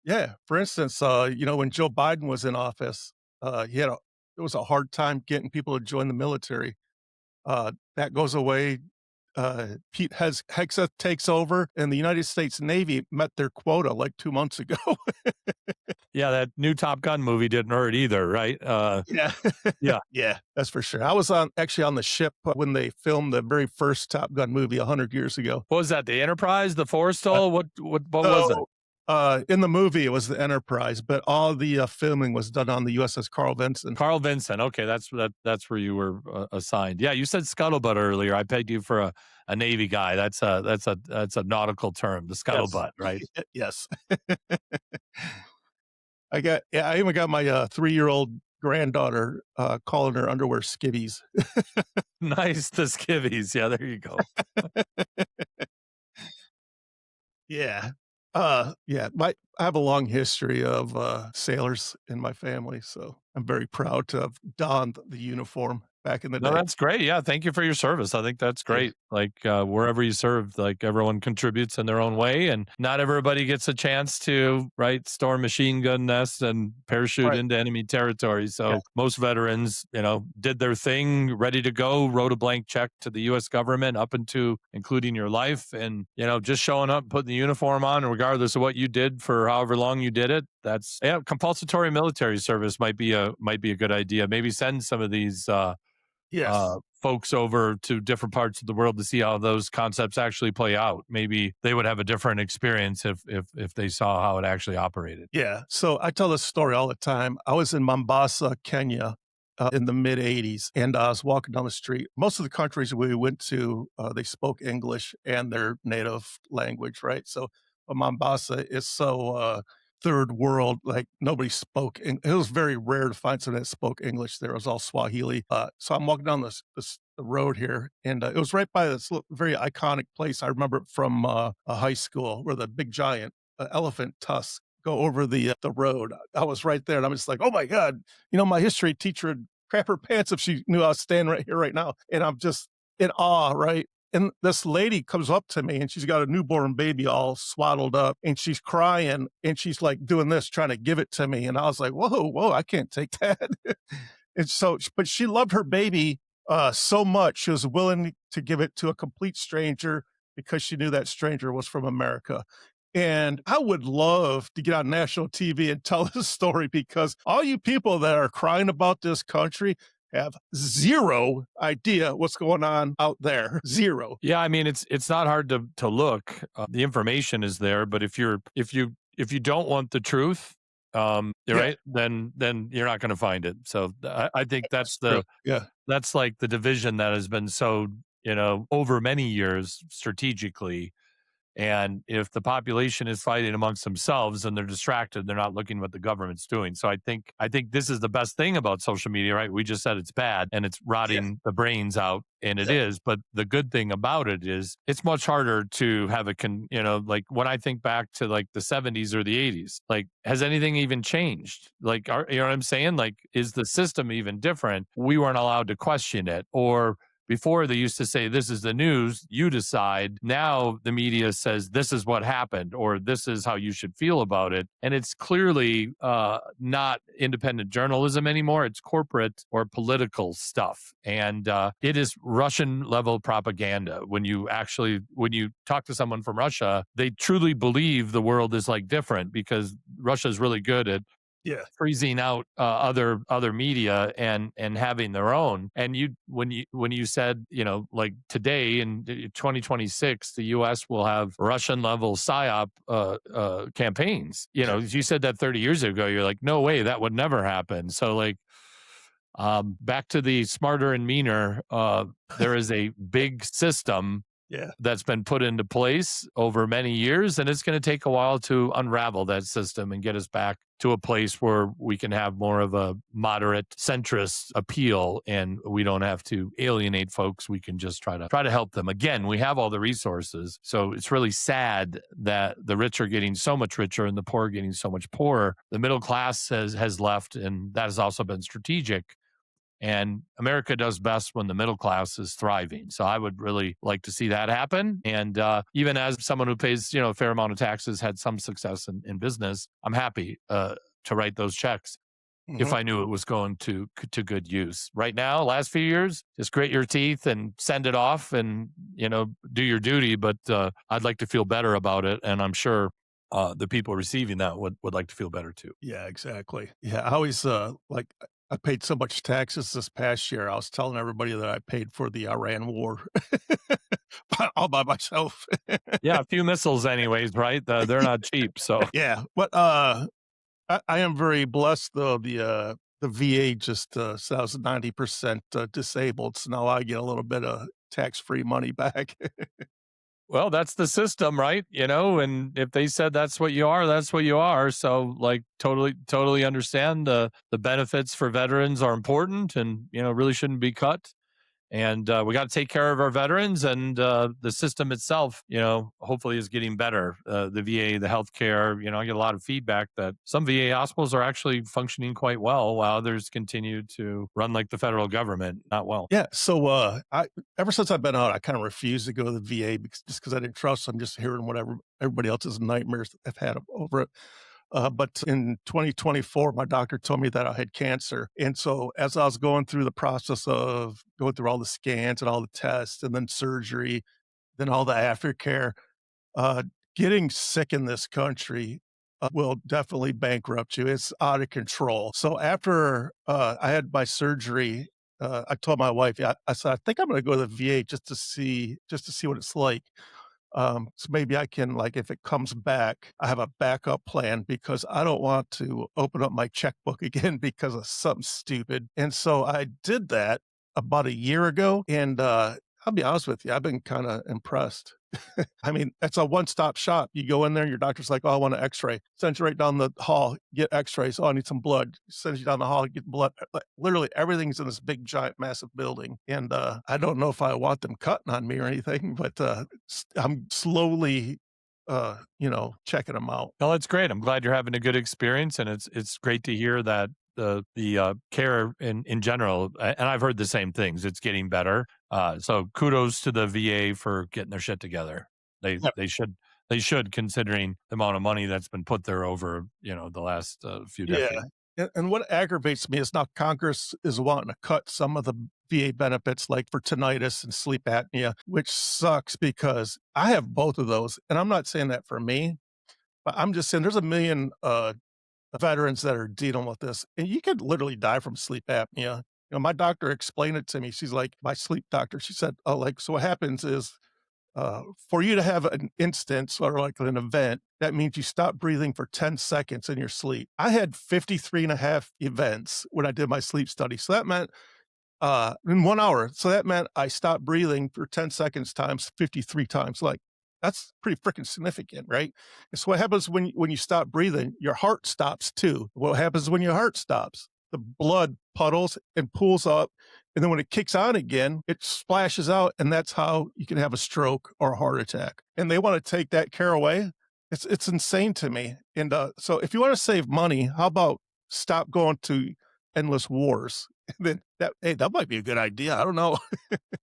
Yeah. For instance, when Joe Biden was in office, it was a hard time getting people to join the military. That goes away. Pete has Hegseth takes over, and the United States Navy met their quota like 2 months ago. Yeah, that new Top Gun movie didn't hurt either, right? Yeah. Yeah. Yeah, that's for sure. I was actually on the ship when they filmed the very first Top Gun movie 100 years ago. What was that? The Enterprise, the Uh, Forrestal? What was it? so, in the movie, it was the Enterprise, but all the filming was done on the USS Carl Vinson. Carl Vinson. Okay, that's where you were assigned. Yeah, you said scuttlebutt earlier. I pegged you for a Navy guy. That's a nautical term, the Yes. scuttlebutt, right? Yes. I even got my 3-year-old granddaughter calling her underwear skivvies. Nice, the skivvies. Yeah, there you go. Yeah. Yeah, I have a long history of sailors in my family, so I'm very proud to have donned the uniform back in the No, day. that's great. Yeah, thank you for your service. I think that's Yeah. great. Like wherever you serve, like everyone contributes in their own way, and not everybody gets a chance to right storm machine gun nests and parachute Right. into enemy territory. Yeah. So most veterans, did their thing, ready to go, wrote a blank check to the U.S. government up into including your life, and just showing up, putting the uniform on, regardless of what you did for however long you did it. That's compulsory military service might be a good idea. Maybe send some of these. Yes. Folks over to different parts of the world to see how those concepts actually play out. Maybe they would have a different experience if they saw how it actually operated. Yeah. So I tell this story all the time. I was in Mombasa, Kenya, in the mid 80s, and I was walking down the street. Most of the countries we went to, they spoke English and their native language, right? So Mombasa is so third world, like nobody spoke. It was very rare to find someone that spoke English there. It was all Swahili. So I'm walking down the road here, and it was right by this very iconic place. I remember it from a high school where the big giant elephant tusks go over the road. I was right there, and I'm just like, oh my god, my history teacher would crap her pants if she knew I was standing right here right now, and I'm just in awe, right? And this lady comes up to me, and she's got a newborn baby all swaddled up, and she's crying, and she's like doing this, trying to give it to me, and I was like, whoa, I can't take that. And so, but she loved her baby so much, she was willing to give it to a complete stranger because she knew that stranger was from America. And I would love to get on national TV and tell this story because all you people that are crying about this country have zero idea what's going on out there. Zero. Yeah, I mean it's not hard to look. The information is there, but if you don't want the truth, you're Yeah, right, then you're not going to find it. So I think that's true. Yeah. that's like the division that has been so over many years strategically. And if the population is fighting amongst themselves and they're distracted, they're not looking what the government's doing. So I think this is the best thing about social media, right? We just said it's bad and it's Yeah. rotting the brains out, and it Yeah. is. But the good thing about it is it's much harder to have like when I think back to like the 70s or the 80s, like has anything even changed? Like, you know what I'm saying? Like, is the system even different? We weren't allowed to question it, or Before they used to say, this is the news, you decide. Now the media says, this is what happened, or this is how you should feel about it. And it's clearly not independent journalism anymore. It's corporate or political stuff. And it is Russian level propaganda. When you talk to someone from Russia, they truly believe the world is like different, because Russia is really good at freezing out other media and having their own. And when you said, like today in 2026, the U.S. will have Russian level psyop campaigns. You said that 30 years ago. You're like, no way, that would never happen. So like, back to the smarter and meaner. There is a big system that's been put into place over many years, and it's going to take a while to unravel that system and get us back to a place where we can have more of a moderate centrist appeal, and we don't have to alienate folks. We can just try to help them. Again, we have all the resources, so it's really sad that the rich are getting so much richer and the poor are getting so much poorer. The middle class has left, and that has also been strategic. And America does best when the middle class is thriving. So I would really like to see that happen. And even as someone who pays, a fair amount of taxes, had some success in business, I'm happy to write those checks if I knew it was going to good use. Right now, last few years, just grit your teeth and send it off and, do your duty. But I'd like to feel better about it. And I'm sure the people receiving that would like to feel better too. Yeah, exactly. Yeah, I always I paid so much taxes this past year. I was telling everybody that I paid for the Iran war all by myself. Yeah, a few missiles anyways, right? They're not cheap. So Yeah, but I am very blessed though. The VA just said I was 90% disabled, so now I get a little bit of tax-free money back. well, that's the system, right? And if they said that's what you are, that's what you are. So like totally understand the benefits for veterans are important and, really shouldn't be cut. And we got to take care of our veterans, and the system itself, hopefully is getting better. The VA, the healthcare, I get a lot of feedback that some VA hospitals are actually functioning quite well, while others continue to run like the federal government, not well. Yeah, so I ever since I've been out, I kind of refused to go to the VA because I didn't trust them. Just hearing whatever everybody else's nightmares have had over it. But in 2024, my doctor told me that I had cancer. And so as I was going through the process of going through all the scans and all the tests and then surgery, then all the aftercare, uh, getting sick in this country will definitely bankrupt you. It's out of control. So after I had my surgery, I told my wife, yeah, I said, I think I'm going to go to the VA just to see what it's like. So maybe I can, like, if it comes back, I have a backup plan because I don't want to open up my checkbook again because of something stupid. And so I did that about a year ago. And I'll be honest with you, I've been kind of impressed. I mean, it's a one-stop shop. You go in there, your doctor's like, oh, I want an x-ray. Sends you right down the hall, get x-rays. Oh, I need some blood. Sends you down the hall, get blood. Like, literally everything's in this big, giant, massive building. And I don't know if I want them cutting on me or anything, but I'm slowly, checking them out. Well, it's great. I'm glad you're having a good experience, and it's great to hear that the care in general, and I've heard the same things. It's getting better. So kudos to the VA for getting their shit together. They should, considering the amount of money that's been put there over the last few decades. Yeah. And what aggravates me is now Congress is wanting to cut some of the VA benefits, like for tinnitus and sleep apnea, which sucks because I have both of those. And I'm not saying that for me, but I'm just saying there's a million veterans that are dealing with this, and you could literally die from sleep apnea. My doctor explained it to me. She's like, my sleep doctor. She said, "Oh, like, so what happens is, for you to have an instance or like an event, that means you stop breathing for 10 seconds in your sleep." I had 53 and a half events when I did my sleep study. So that meant in 1 hour. So that meant I stopped breathing for 10 seconds times 53 times. Like, that's pretty freaking significant, right? And so what happens when you stop breathing? Your heart stops too. What happens when your heart stops? The blood puddles and pools up. And then when it kicks on again, it splashes out. And that's how you can have a stroke or a heart attack. And they want to take that care away. It's insane to me. And so if you want to save money, how about stop going to endless wars then that might be a good idea. I don't know.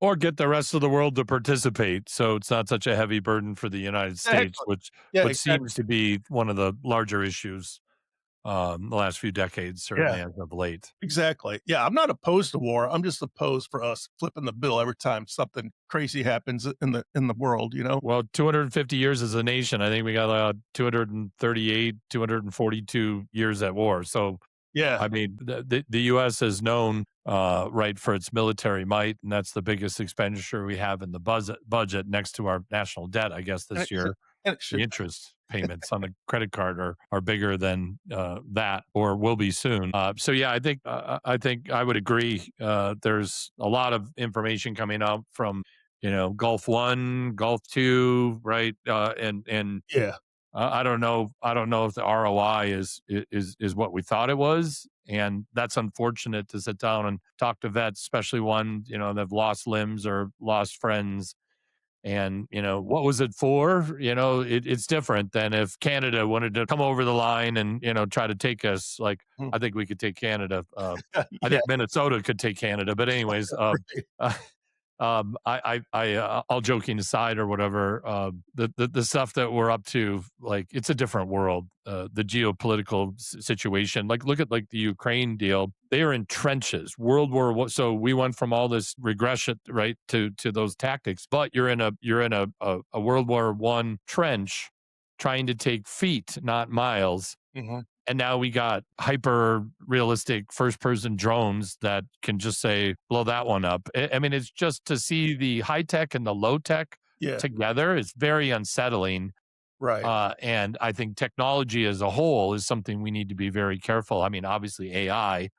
or get the rest of the world to participate, so it's not such a heavy burden for the United States, Exactly. which Yeah, which exactly. seems to be one of the larger issues the last few decades, Yeah. certainly as of late. Exactly. Yeah, I'm not opposed to war. I'm just opposed for us flipping the bill every time something crazy happens in the world, you know? Well, 250 years as a nation, I think we got 238, 242 years at war. So, Yeah. I mean, the U.S. is known, right, for its military might, and that's the biggest expenditure we have in the budget next to our national debt, I guess, And this it should year. and it The should interest payments on the credit card are bigger than that, or will be soon. So yeah, I think I would agree. There's a lot of information coming out from Gulf One, Gulf Two, right? And Yeah. I don't know if the ROI is what we thought it was, and that's unfortunate to sit down and talk to vets, especially one that've lost limbs or lost friends and, what was it for? It's different than if Canada wanted to come over the line and, try to take us. Like, Mm. I think we could take Canada. I Yeah, think Minnesota could take Canada. But, anyways, right. uh, all joking aside or whatever, the stuff that we're up to, like, it's a different world. The geopolitical situation, like, look at like the Ukraine deal. They are in trenches, World War One. So we went from all this regression, right, to those tactics. But you're in a World War One trench, trying to take feet, not miles, Mhm. and now we got hyper realistic first person drones that can just say, blow that one up. I mean, it's just to see the high tech and the low tech Yeah, together is very unsettling. right. And I think technology as a whole is something we need to be very careful. I mean, obviously AI,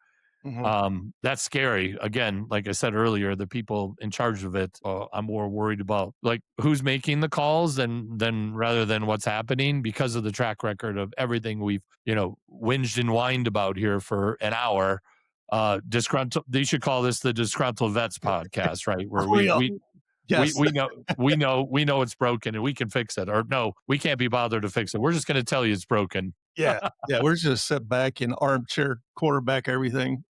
Mhm. that's scary. Again, like I said earlier, the people in charge of it, I'm more worried about like who's making the calls than rather than what's happening because of the track record of everything we've, whinged and whined about here for an hour. Disgruntled. They should call this the Disgruntled Vets podcast, right? Where we Real. we we Yes. we know we know it's broken and we can fix it. Or no, we can't be bothered to fix it. We're just going to tell you it's broken. Yeah. Yeah, we're just sit back in armchair quarterback everything.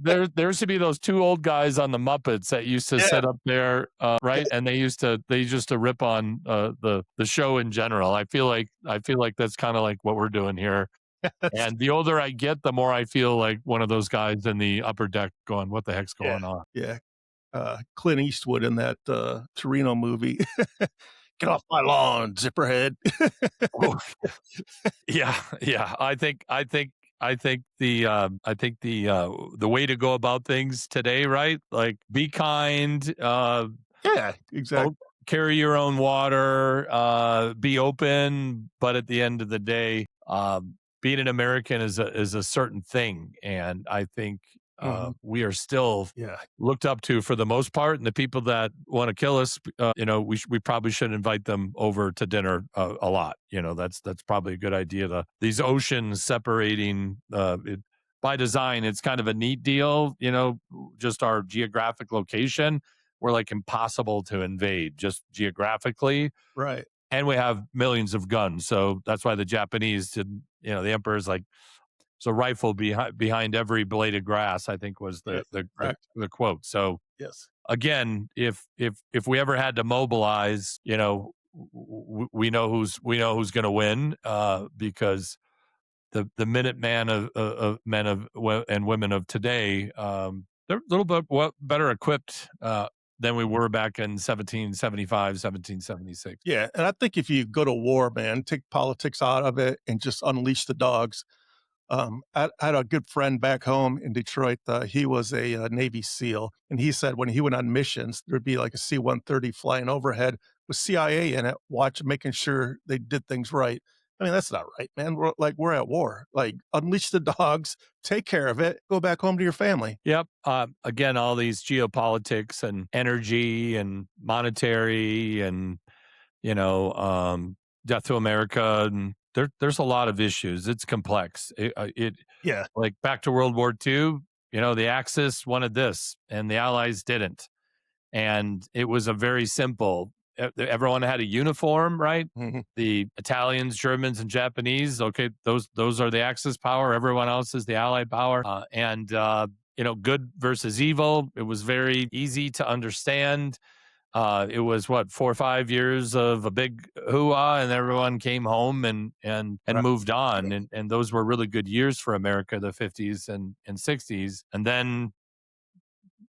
There used to be those two old guys on the Muppets that used to Yeah. sit up there, Yeah. right? And they used to rip on the show in general. I feel like that's kind of like what we're doing here. That's And the older I get, the more I feel like one of those guys in the upper deck going, "What the heck's yeah. going on?" Yeah. Clint Eastwood in that, Torino movie. "Get off my lawn, zipperhead." Oh, yeah, yeah. I think the way to go about things today, right? Like, be kind, Yeah, oh, exactly. carry your own water, be open, but at the end of the day, being an American is a certain thing, and I think Mhm. we are still Yeah. looked up to for the most part. And the people that want to kill us, we probably should invite them over to dinner a lot. That's probably a good idea. These oceans separating by design, it's kind of a neat deal. Just our geographic location. We're like impossible to invade just geographically, Right. and we have millions of guns. So that's why the Japanese did. The emperor's like, "It's a rifle behind every blade of grass," I think was the Yes. the the, Correct. the quote. So Yes. again, if we ever had to mobilize, we know who's going to win, because the Minuteman of men and women of today, they're a little bit better equipped than we were back in 1775, 1776. Yeah, and I think if you go to war, man, take politics out of it and just unleash the dogs. I had a good friend back home in Detroit. He was a Navy SEAL, and he said when he went on missions, there'd be like a C-130 flying overhead with CIA in it, making sure they did things right. I mean, that's not right, man. We're at war. Like, unleash the dogs, take care of it, go back home to your family. Yep. Again, all these geopolitics and energy and monetary and death to America, and there's a lot of issues. It's complex. It Yeah, like back to World War II. The Axis wanted this, and the Allies didn't, and it was a very simple. Everyone had a uniform, right? mhm, The Italians, Germans, and Japanese. Okay, those are the Axis power. Everyone else is the Allied power, and good versus evil. It was very easy to understand. It was what, 4 or 5 years of a big hoo-ah, and everyone came home and Right. moved on, and those were really good years for America, the 50s and 60s. And then,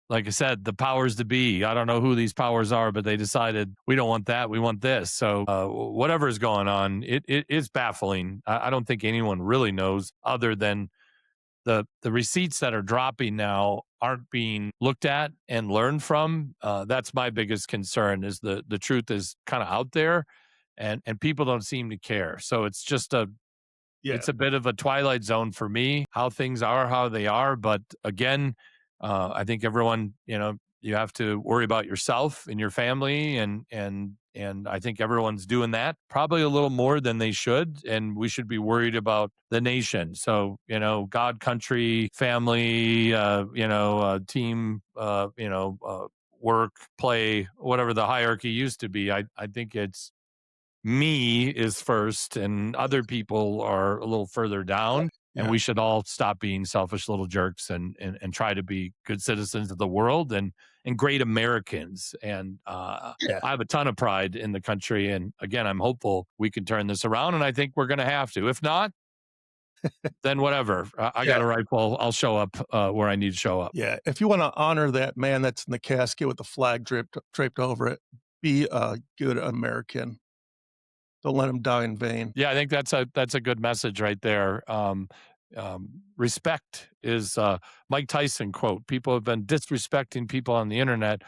like I said, the powers to be, I don't know who these powers are, but they decided we don't want that, we want this. So whatever is going on, it is baffling. I don't think anyone really knows, other than the receipts that are dropping now aren't being looked at and learned from. That's my biggest concern, is the truth is kind of out there, and people don't seem to care. So Yeah. it's a bit of a twilight zone for me, how things are, how they are. But again, I think everyone, you have to worry about yourself and your family, and I think everyone's doing that probably a little more than they should, and we should be worried about the nation. So, God, country, family, team, work, play, whatever the hierarchy used to be. I think it's me is first, and other people are a little further down. And Yeah. we should all stop being selfish little jerks, and try to be good citizens of the world, and great Americans. And Yeah. I have a ton of pride in the country. And again, I'm hopeful we can turn this around. And I think we're going to have to. If not, then whatever. I got Yeah. a rifle. I'll show up where I need to show up. Yeah. If you want to honor that man that's in the casket with the flag draped over it, be a good American. Don't let him die in vain. Yeah, I think that's a good message right there. Respect is Mike Tyson quote. People have been disrespecting people on the internet,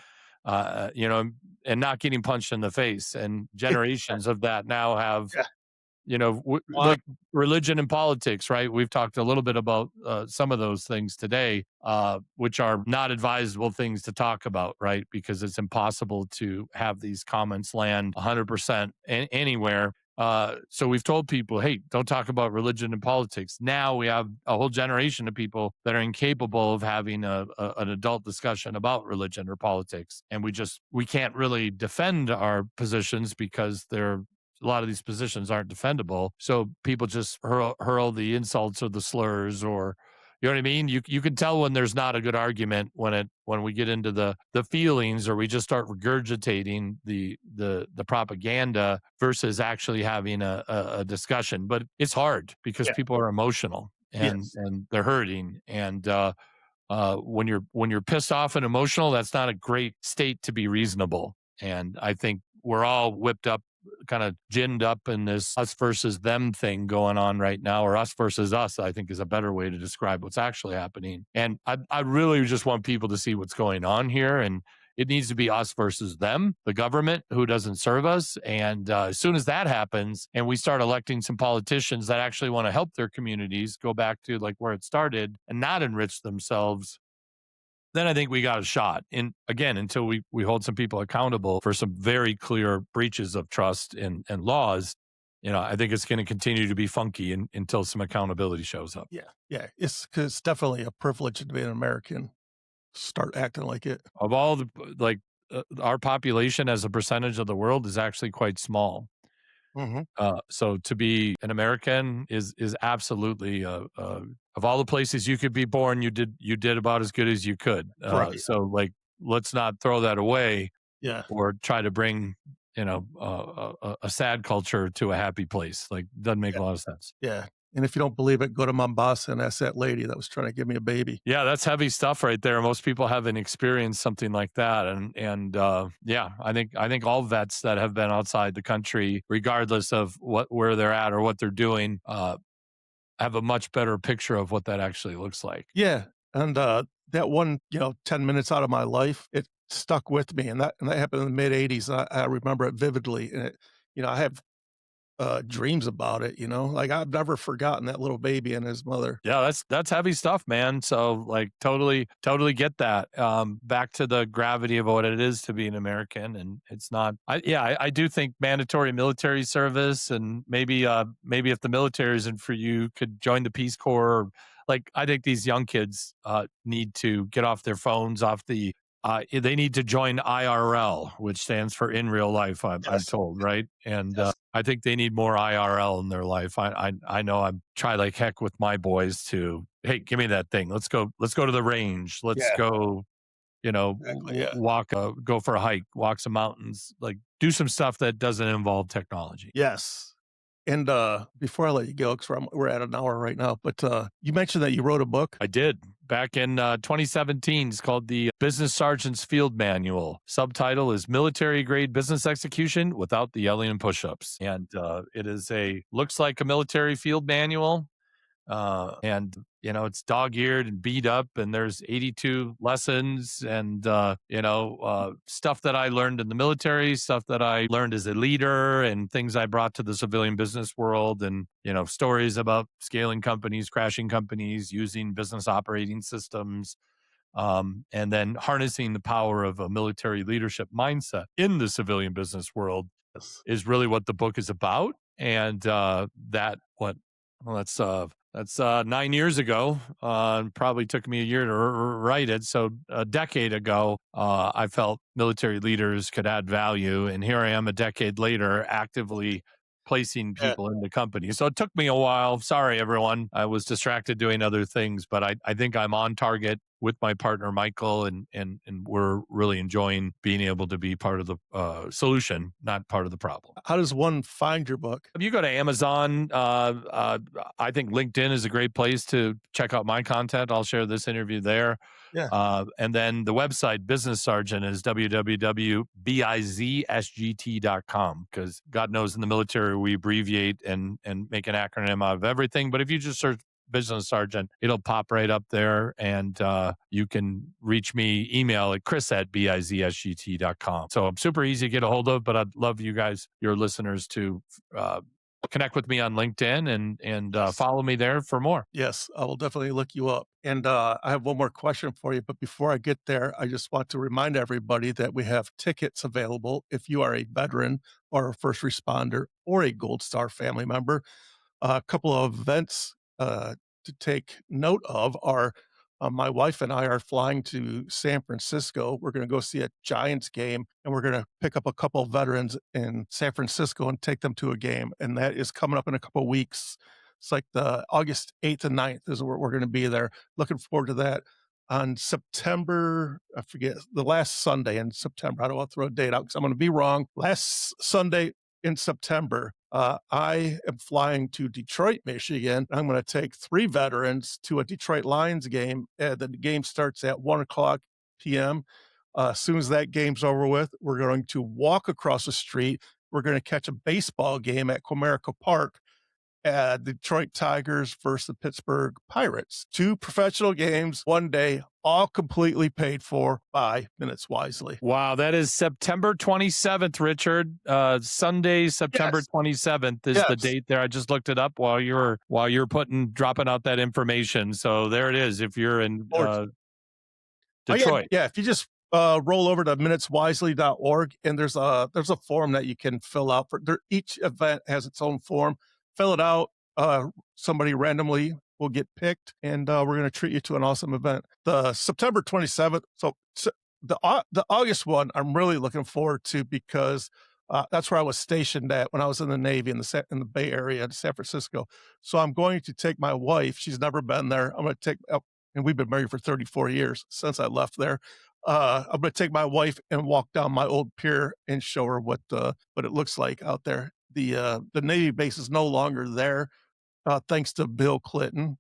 and not getting punched in the face. And generations of that now have, Yeah. Why? like religion and politics, right? We've talked a little bit about some of those things today, which are not advisable things to talk about, right? Because it's impossible to have these comments land 100% anywhere. So we've told people, hey, don't talk about religion and politics. Now we have a whole generation of people that are incapable of having an adult discussion about religion or politics. And we can't really defend our positions, because a lot of these positions aren't defendable. So people just hurl the insults or the slurs, or, you know what I mean? You can tell when there's not a good argument when we get into the feelings, or we just start regurgitating the propaganda versus actually having a discussion. But it's hard because Yeah. people are emotional, and Yes. they're hurting. And when you're pissed off and emotional, that's not a great state to be reasonable. And I think we're all whipped up, kind of ginned up in this us versus them thing going on right now, or us versus us, I think is a better way to describe what's actually happening. And I really just want people to see what's going on here. And it needs to be us versus them, the government who doesn't serve us. And as soon as that happens, and we start electing some politicians that actually want to help their communities go back to like where it started and not enrich themselves, then I think we got a shot. And again, until we hold some people accountable for some very clear breaches of trust and laws, I think it's going to continue to be funky until some accountability shows up. Yeah. Yeah. It's definitely a privilege to be an American. Start acting like it. Of all the, like, our population as a percentage of the world is actually quite small. Hmm. So to be an American is absolutely of all the places you could be born, you did about as good as you could. Right. So like, let's not throw that away, Yeah. or try to bring a sad culture to a happy place. Like, doesn't make Yeah. a lot of sense. Yeah. And if you don't believe it, go to Mombasa and ask that lady that was trying to give me a baby. Yeah, that's heavy stuff right there. Most people haven't experienced something like that, and yeah, I think all vets that have been outside the country, regardless of where they're at or what they're doing, have a much better picture of what that actually looks like. Yeah. And that one, 10 minutes out of my life, it stuck with me. And that happened in the mid 80s. I remember it vividly. And I have dreams about it, like I've never forgotten that little baby and his mother. Yeah, that's heavy stuff, man. So like, totally get that. Back to the gravity of what it is to be an American, and it's not. I do think mandatory military service, and maybe if the military isn't for you, could join the Peace Corps. Like, I think these young kids need to get off their phones, off the they need to join IRL, which stands for in real life. I'm Yes. told, right? And Yes. I think they need more IRL in their life. I know I'm try like heck with my boys to, hey, give me that thing. Let's go to the range. Let's Yeah. go, Exactly. Yeah. walk, go for a hike, walk some mountains, like do some stuff that doesn't involve technology. Yes. And before I let you go, because we're at an hour right now, but you mentioned that you wrote a book. I did back in 2017. It's called the Business Sergeant's Field Manual. Subtitle is Military Grade Business Execution Without the Yelling and Push-Ups. And it is looks like a military field manual. And it's dog-eared and beat up, and there's 82 lessons and stuff that I learned in the military, stuff that I learned as a leader, and things I brought to the civilian business world, and stories about scaling companies, crashing companies, using business operating systems, and then harnessing the power of a military leadership mindset in the civilian business world Yes. is really what the book is about. And that's 9 years ago. Probably took me a year to write it. So a decade ago, I felt military leaders could add value. And here I am a decade later, actively placing people into companies. So it took me a while. Sorry, everyone. I was distracted doing other things, but I think I'm on target with my partner, Michael, and we're really enjoying being able to be part of the solution, not part of the problem. How does one find your book? If you go to Amazon, I think LinkedIn is a great place to check out my content. I'll share this interview there. Yeah. And then the website, Business Sergeant, is www.bizsgt.com, because God knows in the military we abbreviate and make an acronym out of everything. But if you just search Business Sergeant, it'll pop right up there, and you can reach me, email at chris@bizsgt.com. So I'm super easy to get a hold of, but I'd love you guys, your listeners, to connect with me on LinkedIn and follow me there for more. Yes, I will definitely look you up. And I have one more question for you. But before I get there, I just want to remind everybody that we have tickets available if you are a veteran or a first responder or a Gold Star family member. A couple of events to take note of are my wife and I are flying to San Francisco. We're going to go see a Giants game, and we're going to pick up a couple of veterans in San Francisco and take them to a game. And that is coming up in a couple of weeks. It's like the August 8th and 9th is where we're going to be there. Looking forward to that. On September, I forget, the last Sunday in September. I don't want to throw a date out because I'm going to be wrong. Last Sunday in September, I am flying to Detroit, Michigan. I'm going to take 3 veterans to a Detroit Lions game. The game starts at 1:00 p.m. As soon as that game's over with, we're going to walk across the street. We're going to catch a baseball game at Comerica Park. Detroit Tigers versus the Pittsburgh Pirates. 2 professional games, one day, all completely paid for by Minutes Wisely. Wow, that is September 27th, Richard. Sunday, September 27th is the date there. I just looked it up while you're dropping out that information. So there it is. If you're in Detroit, if you just roll over to minuteswisely.org, and there's a form that you can fill out for each event has its own form. Fill it out. Somebody randomly will get picked, and we're going to treat you to an awesome event. The September 27th. So the August one, I'm really looking forward to, because that's where I was stationed at when I was in the Navy in the Bay Area in San Francisco. So I'm going to take my wife. She's never been there. I'm going to take, and we've been married for 34 years since I left there. I'm going to take my wife and walk down my old pier and show her what it looks like out there. The Navy base is no longer there, thanks to Bill Clinton.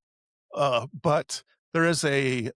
But there is the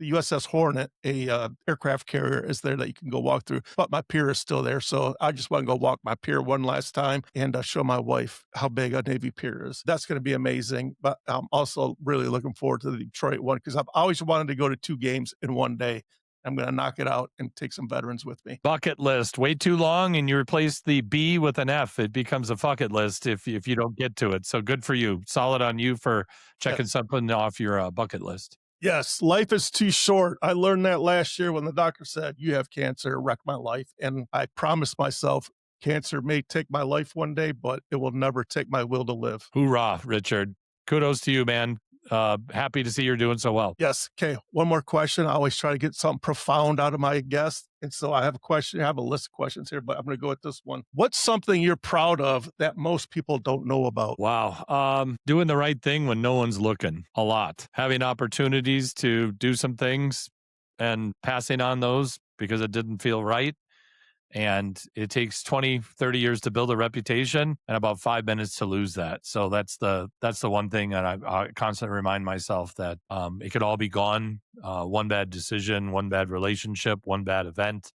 USS Hornet, a aircraft carrier is there that you can go walk through. But my pier is still there, so I just want to go walk my pier one last time and show my wife how big a Navy pier is. That's going to be amazing. But I'm also really looking forward to the Detroit one, because I've always wanted to go to 2 games in one day. I'm going to knock it out and take some veterans with me. Bucket list. Way too long, and you replace the B with an F. It becomes a bucket list if you don't get to it. So good for you. Solid on you for checking something off your bucket list. Yes, life is too short. I learned that last year when the doctor said, "You have cancer, wreck my life." And I promised myself, cancer may take my life one day, but it will never take my will to live. Hoorah, Richard. Kudos to you, man. happy to see you're doing so well. Yes. Okay. One more question. I always try to get something profound out of my guests. And so I have a question. I have a list of questions here, but I'm going to go with this one. What's something you're proud of that most people don't know about? Wow. Doing the right thing when no one's looking a lot, having opportunities to do some things and passing on those because it didn't feel right. And it takes 20, 30 years to build a reputation and about 5 minutes to lose that. So that's the one thing that I constantly remind myself that it could all be gone. One bad decision, one bad relationship, one bad event.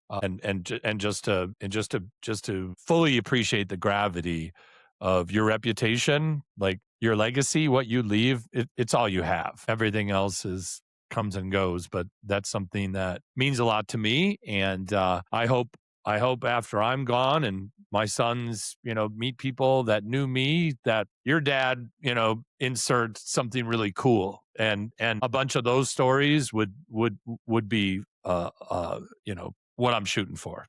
And just to fully appreciate the gravity of your reputation, like your legacy, what you leave, it's all you have. Everything else is comes and goes, but that's something that means a lot to me. And I hope after I'm gone and my sons, meet people that knew me, that your dad, insert something really cool, and a bunch of those stories would be what I'm shooting for.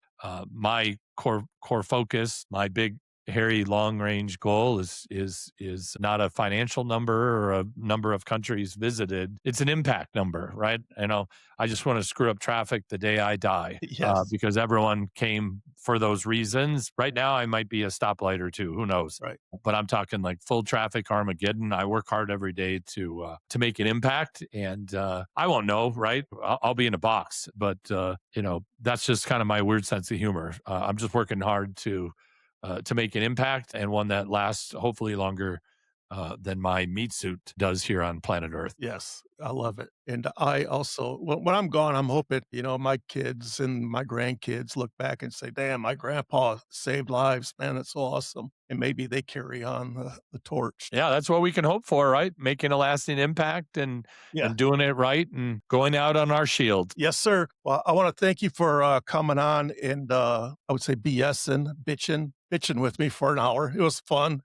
My core focus, my big hairy long range goal is not a financial number or a number of countries visited. It's an impact number, right? I just want to screw up traffic the day I die, Yes. because everyone came for those reasons. Right now, I might be a stoplight or two. Who knows? Right. But I'm talking like full traffic Armageddon. I work hard every day to make an impact, and I won't know, right? I'll be in a box, but that's just kind of my weird sense of humor. I'm just working hard to make an impact, and one that lasts hopefully longer than my meat suit does here on planet Earth. Yes, I love it. And I also, when I'm gone, I'm hoping, my kids and my grandkids look back and say, damn, my grandpa saved lives, man. That's so awesome. And maybe they carry on the torch. Yeah, that's what we can hope for, right? Making a lasting impact and Yeah. and doing it right and going out on our shield. Yes, sir. Well, I want to thank you for coming on and I would say BSing, bitching with me for an hour. It was fun.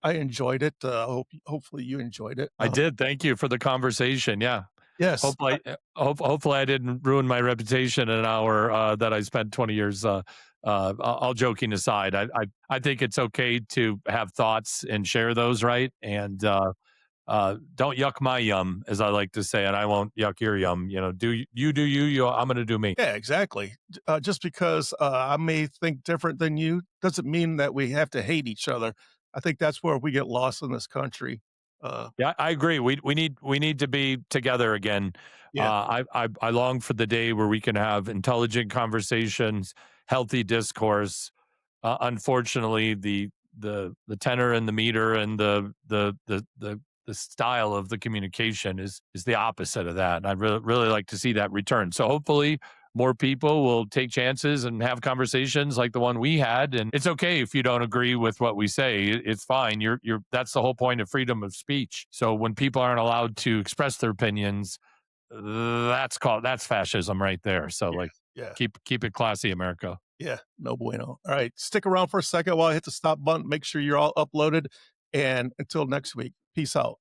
I enjoyed it. Hopefully you enjoyed it. I did. Thank you for the conversation. Yeah. Yes. Hopefully I didn't ruin my reputation in an hour that I spent 20 years. All joking aside, I think it's okay to have thoughts and share those, right? And don't yuck my yum, as I like to say, and I won't yuck your yum. Do you. I'm going to do me. Yeah, exactly. Just because I may think different than you doesn't mean that we have to hate each other. I think that's where we get lost in this country. Yeah, I agree. We need to be together again. Yeah. I long for the day where we can have intelligent conversations, healthy discourse. Unfortunately, the tenor and the meter and the style of the communication is the opposite of that. And I'd really like to see that return. So hopefully more people will take chances and have conversations like the one we had. And it's okay if you don't agree with what we say. It's fine. That's the whole point of freedom of speech. So when people aren't allowed to express their opinions, that's fascism right there. So Yeah. like Yeah. keep it classy, America. Yeah. No bueno. All right. Stick around for a second while I hit the stop button. Make sure you're all uploaded. And until next week, peace out.